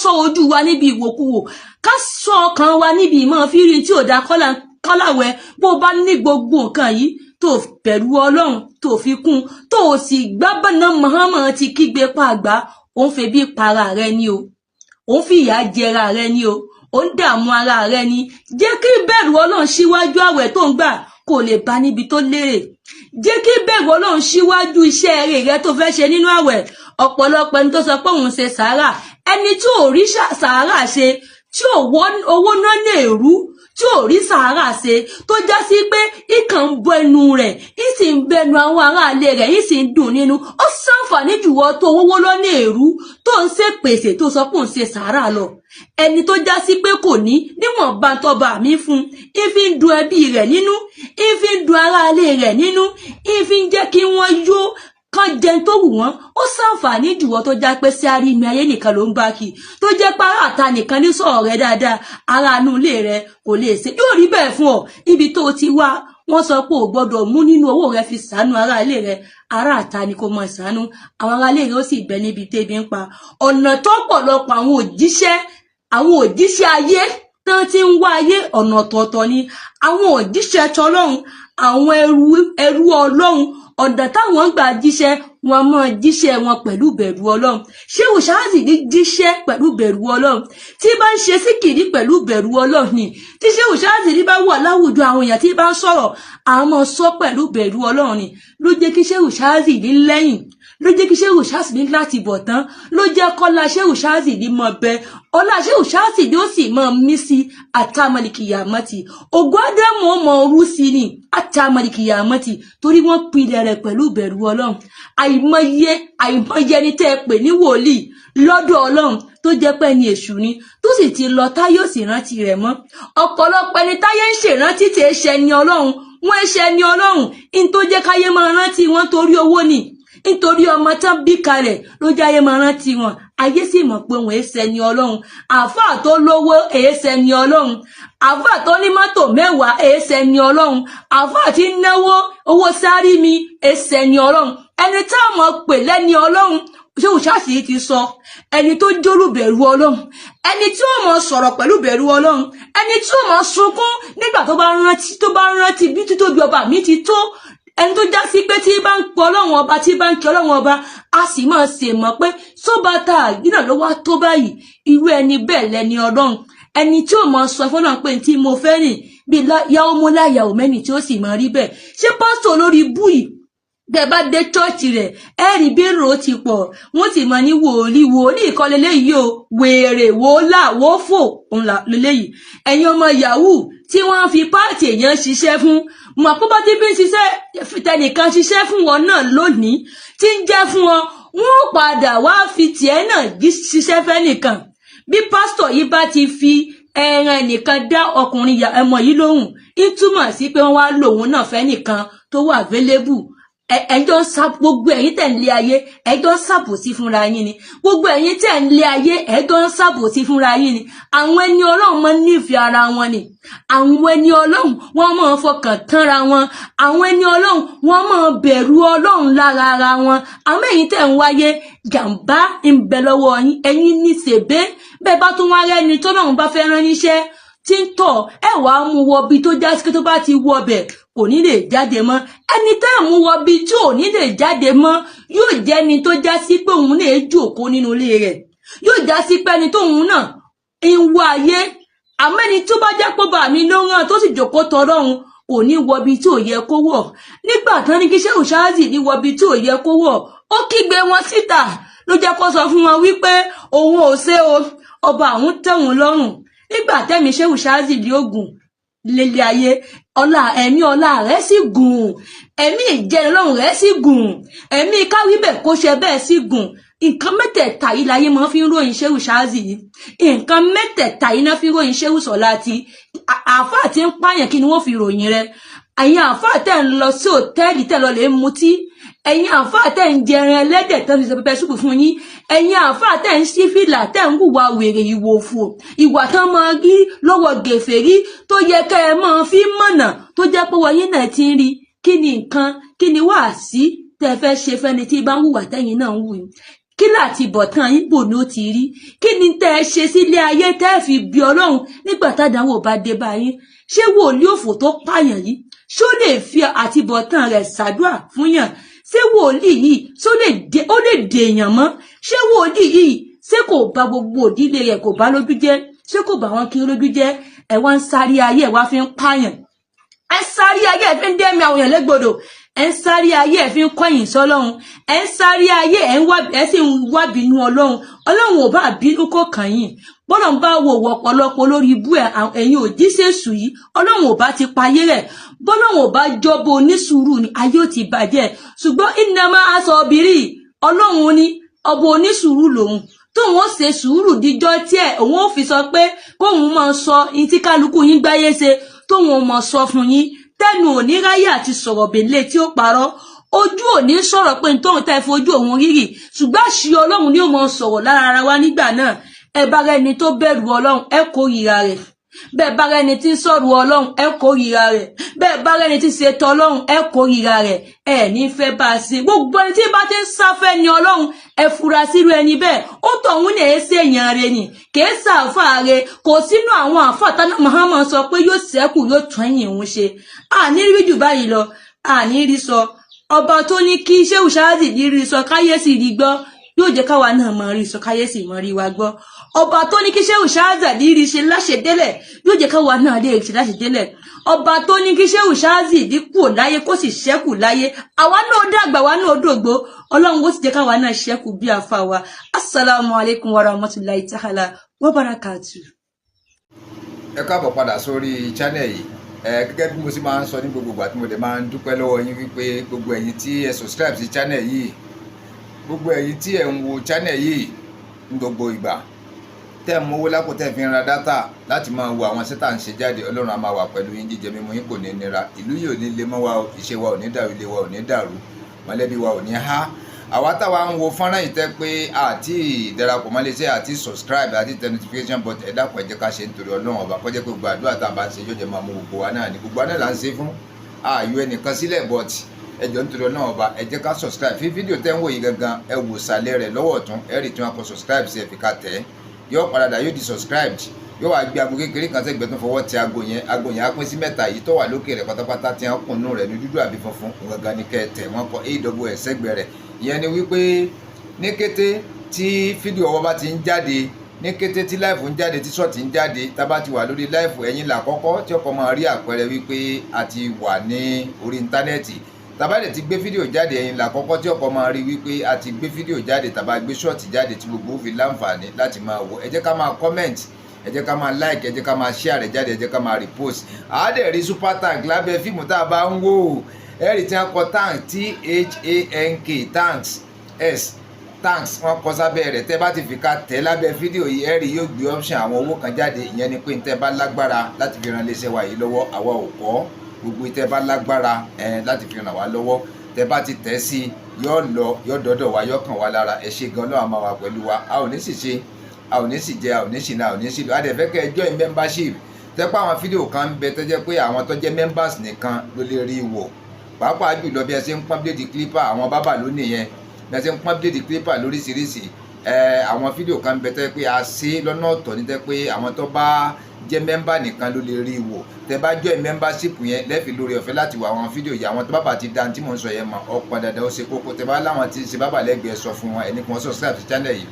ṣọ́ ojú wa níbi ìwòkuwò ká ṣọ́ ọkàn wa níbi ìmọ̀ fírí tí ò dá kọ́láwẹ́ bó bá ní gbogbo nǹkan yìí tó bẹ̀rù Ọlọ́run tó fi kún tó sì gbábọ̀nà Muhammad ti kígbe pàgbà òun fi bí para rẹ ni o òun fi ìyà jẹra rẹ ni o òun dààmú ara rẹ ni jẹ́ kí bẹ̀rù Ọlọ́run síwájú àwẹ̀ tó ń gbà kò lè bá níbi tó lérè jẹ́ kí bẹ̀rù Ọlọ́run síwájú iṣẹ́ eré rẹ tó fẹ́ ṣe nínú àwẹ̀ ọ̀pọ̀lọpọ̀ ẹni tó sọ pé òun ṣe sàárà ẹni tí ò rí sàárà ṣe tí ò owó náà ní èrú tí ò rí sàárà ṣe tó já sí pé ìkàn ń bọ ẹnu rẹ̀ ìsì ń bẹnu àwọn aráalé rẹ̀ ìsì ń dùn nínú ó ṣàǹfààní jùwọ tó owó lọ́nà èrú tó ń ṣe pèsè tó sọ pé òun ṣe sàárà lọ ẹni tó já sí pé kò ní níwọ̀nba tọba mi fún ìfi ń dùn ẹbí rẹ̀ nínú ìfi ń dùn aráalé rẹ̀ nínú ìfi ń jẹ́ kí wọ́n yó kan jẹun tó wù wọ́n ó ṣàǹfààní jùwọ́ tó já pé sí àrími ayé nìkan ló ń bá kí tó jẹ́ pé àta nìkan ní sọ̀rọ̀ rẹ dáadáa ara inú ilé rẹ kò lè ṣe yóò rí bẹ́ẹ̀ fún ọ ibi tó ti wá wọ́n sọ pé ò gbọ́dọ̀ mú nínú owó rẹ fi ṣàánú ara ilé rẹ ara àta ni kò mọ ṣàánú àwọn ará ilé rẹ ó sì bẹ níbi tẹ́bi ń pa ọ̀nà tó pọ̀lọpọ̀ àwọn òjíṣẹ́ ayé tán ti ń wá ayé ọ̀nà ọ̀tọ̀ọ̀tọ̀ ni àwọn òjíṣẹ́ tọlọ́run àwọn ẹrú Ọlọ́run ọ̀dà táwọn gbà jíṣẹ́ wọn mọ́ jíṣẹ́ wọn pẹ̀lú bẹ̀rù Ọlọ́run Shehu Shazili jíṣẹ́ pẹ̀lú bẹ̀rù Ọlọ́run tí bá ń ṣe síkìrí pẹ̀lú bẹ̀rù Ọlọ́run ni tí Shehu Shazili bá wà láwùjọ àwọn èèyàn tí bá ń sọ̀rọ̀ àwọn sọ pẹ̀lú bẹ̀rù Ọlọ́run ni ló jẹ́ kí Shehu Shazili lẹ́yìn ló jẹ́ kí Shehu Shazili láti bọ̀ tán ló jẹ́ kọ́lá Shehu Shazili mọ́ bẹ ọlá Shehu Shazili ó sì mọ́ mí sí àtàmàlìkìyàmọ́tì ògùn ádámù ọmọ orú sí ni àtàmàlìkìyàmọ́tì torí wọ́n pilẹ̀ rẹ̀ pẹ̀lú bẹ̀rù Ọlọ́run àìmọye ẹni tẹ́ pè ní wòlíì lọ́dọ̀ Ọlọ́run tó jẹ́ pé ní èṣù ni tó sì ti lọ táyé ò sì rántí rẹ̀ mọ́ ọ̀pọ̀lọpọ̀ ẹni táyé ń ṣèrántí tí ẹ ṣe ni Ọlọ́run wọ́n ṣe ni Ọlọ́run in tó jẹ́ káyé máa rántí wọn torí owó ni nítorí ọmọ tán bí kalẹ̀ ló jáyé máa rántí wọn ayé sì mọ̀ pé wọn èsẹ ni Ọlọ́run àáfàá tó lówó èsẹ ni Ọlọ́run àáfàá tó ní mọ́tò 10 èsẹ ni Ọlọ́run àáfàá tí ń náwó owó sárí mi èsẹ ni Ọlọ́run ẹni táwọn pè lẹ́ni Ọlọ́run Shehu Shazili ti sọ ẹni tó jólù bẹ̀rù Ọlọ́run ẹni tí ó mọ sọ̀rọ̀ pẹ̀lú bẹ̀rù Ọlọ́run ẹni tí ó mọ sunkún nígbà tó bá rántí bí títóbi ọba mi ti tó ẹni tó já sí pé tí bá ń pọ Ọlọ́run ọba tí bá ń kí Ọlọ́run ọba a sì máa ṣe mọ̀ pé sóbàtà yìí ló wá tó báyìí irú ẹni bẹ́ẹ̀ lẹni Ọlọ́run ẹni tí ó mọ sọ fọ́lọ́run pé tí mo fẹ́ rìn bí yàwó mú láyàwó mẹ́ni tí ó sì máa rí bẹ́ẹ̀ ṣé pásítọ̀ lórí búyì bẹ́ẹ̀ bá dé chọ́ọ̀chì rẹ̀ ẹ̀rí bẹ́ẹ̀rù ti pọ̀ wọ́n ti mọ̀ ní wòlíì kọ́ leléyìí o wèrè wòólà wòófò ńlá leléyìí ẹ̀yin ọmọ yahoo tí wọ́n fi páàtì èèyàn ṣiṣẹ́ fún mọ̀ pé bá ti bí ń ṣiṣẹ́ tẹnìkan ṣiṣẹ́ fún wọn náà lónìí tí ń jẹ́ fún wọn wọ́n padà wá fi tiẹ̀ náà ṣiṣẹ́ fẹ́ nìkan bí pásítọ̀ yìí bá ti fi ẹran nìkan dá ọkùnrin ẹmọ yìí lóhùn ìtumọ̀ sí pé wọ́n wá lòun náà fẹ́ nìkan tó wà available ẹjọ́ ń sá gbogbo ẹ̀yin tẹ̀ ń lé ayé ẹjọ́ ń ṣàbòsí fúnra yín ni gbogbo ẹ̀yin tẹ̀ ń lé ayé ẹjọ́ ń ṣàbòsí fúnra yín ni àwọn ẹni Ọlọ́run máa ń nífẹ̀ẹ́ ara wọn ni àwọn ẹni Ọlọ́run wọ́n máa ń fọkàn tánra wọn àwọn ẹni Ọlọ́run wọ́n máa ń bẹ̀rù Ọlọ́run lára ara wọn àwọn ẹ̀yin tẹ̀ ń wáyé jàǹbá ń bẹ lọ́wọ́ yín ẹ̀yin ní ṣèbé bẹ́ẹ̀ bá tún wá rẹ́ni tọ́lọ́run bá fẹ́ rán níṣẹ́ tí ń tọ̀ ẹ wàá mú wọ bí tó já sí tó bá ti wọ bẹ̀ kò ní lè jáde mọ́ ẹni tẹ́ ẹ̀ mú wọ bí tí ò ní lè jáde mọ́ yóò jẹ́ ẹni tó já sí pé òun lè jókòó nínú ilé rẹ̀ yóò já sí pé ẹni tóun náà ń wá ayé àmọ́ ẹni tó bá jẹ́ pé bá mi ló ràn tó sì jókòó tọlọ́run kò ní wọ bí tí ò yẹ kó wọ̀ nígbà tán ní kí Shehu Shazzy ní wọ bí tí ò yẹ kó wọ̀ ó kígbe wọn síta ló jẹ́ kó sọ fún wọn wípé òun ò ṣe o ọba àwọn tẹ̀wọ̀n lọ́rùn nígbà tẹ́mi Shehu Shazzy di ogun lélẹ̀ ayé ẹ̀mí ọlá rẹ̀ sì gùn ẹ̀mí ìjẹun lọ́rùn rẹ̀ sì gùn ẹ̀mí káwíbẹ̀ kó ṣe bẹ́ẹ̀ sì gùn nǹkan mẹ́tẹ̀ẹ̀ta yìí láyé máa fi ń ròyìn Shehu Shazzy yìí nǹkan mẹ́tẹ̀ẹ̀ta yìí náà fi ń ròyìn Shehu Sọláàtì àáfàá tí ń pààyàn kí ni wọ́n fi ròyìn rẹ̀ ẹ̀yin àáfàá tẹ̀ ń lọ sí òtẹ́ẹ̀lì tẹ̀ lọ lè mutí ẹ̀yin àáfàá tẹ̀ ń jẹran ẹlẹ́dẹ̀ tẹ̀ ń fi pẹpẹ súpù fún yín ẹ̀yin àáfàá tẹ̀ ń sí fìlà tẹ̀ ń hùwà wèrè ìwòfò ìwà tán máa rí lọ́wọ́ gèfèrí tó yẹ kẹ́ ẹ máa fi mọ̀nà tó jẹ́ pé wọ́n yín náà ti ń rí kí ni nǹkan kí ni wàásí tẹ́ fẹ́ ṣe fẹ́ni tí bá ń hùwà tẹ́yin náà ń wù yín kí láti bọ̀tán yín bò ní ó ti rí kí ni tẹ́ ẹ ṣe sílé ayé tẹ́ ẹ fi bí Ọlọ́run nígbà tádàwọ̀ bá dé bá yín ṣé wòlíì òfò tó pààyàn yìí ṣó lè fi àtibọ̀tán rẹ̀ ṣàdúrà fún yàn ṣé wòlíì yìí ó lè dèèyàn mọ́ ṣé wòlíì yìí ṣé kò bá gbogbo òdílé rẹ̀ kò bá lójú jẹ́ ṣé kò bá wọn kí lójú jẹ́ ẹ wá ń sáré ayé ẹ wá fi ń pààyàn ẹ sáré ayé ẹ fi ń dẹ́mi àwọn èèyàn légbodò ẹ ń sáré ayé ẹ fi ń kọ̀yìn sọ́lọ́run ẹ ń sáré ayé ẹ sì ń wá bínú Ọlọ́run ò bá bínú kó kàn yín bọ́lọ̀ ń bá wo ọ̀pọ̀lọpọ̀ lórí ibú ẹ̀yin òjíṣẹ́sù yìí Ọlọ́run ò bá ti payé rẹ̀ bọ́lọ̀ ò bá jọbọ onísùúrù ni ayé ò ti bàjẹ́ ṣùgbọ́n innama asabiri Ọlọ́run ní ọbọ onísùúrù lòun tóun ó ṣe sùúrù díjọ́ tí òun ó fi sọ pé kóun máa sọ ní tí kálukú yín gbáyé ṣe tóun ó máa sọ fún yín tẹnu òní ráyè àti sọ̀rọ̀ bèlè tí ó parọ́ ojú òní sọ̀rọ̀ pé tóun tẹ́ fojú òun rírì ṣùgbọ́n àṣì Ọlọ́run ni ó máa sọ̀rọ̀ lára ara wa nígbà náà ẹ bá rẹni tó bẹ̀rù Ọlọ́run ẹ kórìíra rẹ̀ bẹ́ẹ̀ bá rẹni tí ń sọ̀rọ̀ Ọlọ́run ẹ kórìíra rẹ̀ bẹ́ẹ̀ bá rẹni tí ń ṣe tọlọ́run ẹ kórìíra rẹ̀ ẹ ní fẹ́ bá a ṣe gbogbo ẹni tí bá ti ń sáfẹ́ ni Ọlọ́run ẹ fura sírú ẹni bẹ́ẹ̀ ó tọ̀hún ní èé ṣèyàn rẹ̀ ni kìí ṣàfáà rẹ̀ kò sínú àwọn àfáà tánà Muhammad sọ pé yóò ṣẹ́kù yóò tún ẹ̀yìn òun ṣe àní rí jù báyìí lọ àní rí sọ ọba tó ní kí Shehu Shazzy rí sọ káyésì rí gbọ́ yóò jẹ́ káwa náà mọ̀ rí sọ káyésì mọ̀ rí wa gbọ́ ọba tó ní kí Shehu Shazzy rí ṣe láṣẹdélẹ̀ yóò jẹ́ káwa náà lè ṣe láṣẹdélẹ̀ ọba tó ní kí Shehu Shazzy dínkù láyé kó sì ṣẹ́kù láyé àwa náà dàgbà wa náà dògbó Ọlọ́run ó sì jẹ́ káwa náà ṣẹ́kù bí àfa wa assalamu alaikum warahmatullahi ta'ala wabarakatuh. ẹ káàbọ̀ padà sórí channel yìí gẹ́gẹ́ bí mo sì máa ń sọ ní gbogbo ìgbà tí mo dẹ̀ máa ń dúpẹ́ lọ́wọ́ yín wípé gbogbo ẹ̀yin tí ẹ subscribe sí channel yìí gbogbo ẹ̀yin tí ẹ ń wo channel yìí ní gbogbo ìgbà tẹ́ ń mówó lápò tẹ́ fi ń ra dátà láti máa wo àwọn sẹ́tà ń ṣe jáde Ọlọ́run á máa wà pẹ̀lú yín jíjẹ mímu yín kò ní nira ìlú yìí ò ní lé mọ́ wa ìṣe wa ò ní dàrú ilé wa ò ní dàrú mọ̀lẹ́bí wa ò ní há àwa táwa ń wo fọ́nrán yìí tẹ́ pé àti ìdarapọ̀ mọ́ iléeṣẹ́ àti subscribe àti tẹ notification button ẹ dákun ẹ jẹ́ ká ṣe nítorí Ọlọ́run ọba kó jẹ́ pé gbogbo àdúrà tá a bá ń ṣe yóò jẹ́ máa mú gbogbo wa náà ní gbogbo wa náà là ń ṣe fún ààyò ẹnìkan sílẹ̀ but ẹ jọ̀ọ́ nítorí Ọlọ́run ọba ẹ jẹ́ ká subscribe fi fídíò tẹ́ ń wò yìí gangan ẹ wò sàlẹ̀ rẹ̀ lọ́wọ́ ọ̀tún ẹ rí tí wọ́n kọ subscribe sí ẹ fi ká tẹ̀ yóò padà yóò di subscribed yóò wá gbé aago kékeré kan sẹ́gbẹ̀ẹ́ tó fọwọ́ tẹ aago yẹn á pín sí mẹ́ta yìí tó wà lókè rẹ̀ pátápátá tí wọ́n kùnú rẹ̀ ní dúdú àbí funfun gangan ní kẹ́ tẹ̀ wọ́n kọ AWS sẹ́gbẹ̀ẹ́ rẹ̀ ìyẹn ni wípé ní kété tí fídíò ọwọ́ bá ti ń jáde ní kété tí láìfù ń jáde tí ṣọ́ọ̀tì ń jáde tá bá ti wà lórí láìfù ẹ̀yin là kọ́kọ́ tí ọkọ̀ máa rí àpẹẹrẹ wípé a ti wà ní orí íńtánẹ́ẹ̀tì tàbá dẹ̀ ti gbé fídíò jáde ẹ̀yin là kọ́kọ́ tí ọkọ̀ máa rí wípé a ti gbé fídíò jáde tàbá gbé ṣọ́ọ̀tì jáde tí gbogbo fi láǹfààní láti máa wò ẹ jẹ́ ká máa comment ẹ jẹ́ ká máa like ẹ jẹ́ ká máa share rẹ̀ jáde ẹ jẹ́ ká máa repost àádẹ́ rí super tank lábẹ́ fíìmù tá a bá ń wò ẹ̀rì tí wọ́n kọ tank THANK tanks s tanks wọ́n kọ sábẹ́ rẹ̀ tẹ́ bá ti fi ká tẹ̀ lábẹ́ fídíò yìí ẹ̀rì yóò gbé option àwọn owó kan jáde ìyẹn ni pé tẹ́ bá lágbára láti fi ran iléeṣẹ́ wa yìí lọ́wọ́ àwa ò kọ́ gbogbo tẹ́ bá lágbára láti fi ràn wá lọ́wọ́ tẹ́ bá ti tẹ̀ sí yóò lọ yóò dọ́dọ̀ wa yóò kàn wá lára. Ẹ ṣé gan, Ọlọ́run máa wà pẹ̀lú wa. A ò ní sì ṣe, a ò ní sì jẹ, a ò ní sì na, a ò ní sì lọ. A dẹ̀ fẹ́ kẹ́ ẹ join membership. Tẹ́ pé àwọn fídíò kan ń bẹ tó jẹ́ pé àwọn tó jẹ́ members nìkan ló lè rí wò. Pàápàá jùlọ bí ẹ ṣe ń pọ́n blade clipper, àwọn bábà ló nìyẹn. Bí ẹ ṣe ń pọ́n blade clipper lóríṣiríṣi. Àwọn fídíò kan ń bẹ tó jẹ́ pé a ṣe lọ́nà ọ̀tọ̀ ní tẹ́ pé àwọn tó bá jẹ́ member nìkan ló lè rí wò. Tẹ́ bá join membership yẹn lẹ́ẹ̀fi lórí ọ̀fẹ́ láti wo àwọn fídíò yìí. Àwọn tó bábà ti dá tí mò ń sọ yẹn mọ̀ ọ̀pọ̀ dandan ó ṣe kókó. Tẹ́ bá láwọn tí ń ṣe bábà lẹ́gbẹ̀ẹ́ sọ fún wọn ẹni kan subscribe sí channel yìí.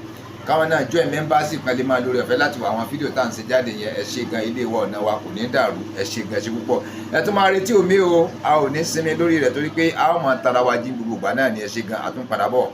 Káwọn náà join membership kan lè máa lórí ọ̀fẹ́ láti wo àwọn fídíò tá à ń ṣe jáde yẹn. Ẹ ṣé gan, ilé wa ọ̀nà wa kò ní dàrú. Ẹ ṣé gan, ẹ ṣé púpọ̀. Ẹ tún máa retí omi o, a ò ní sinmi lórí rẹ̀ torí pé a ó máa tara wa jí gbogbo ìgbà náà ni. Ẹ ṣé gan, a tún padà bọ̀.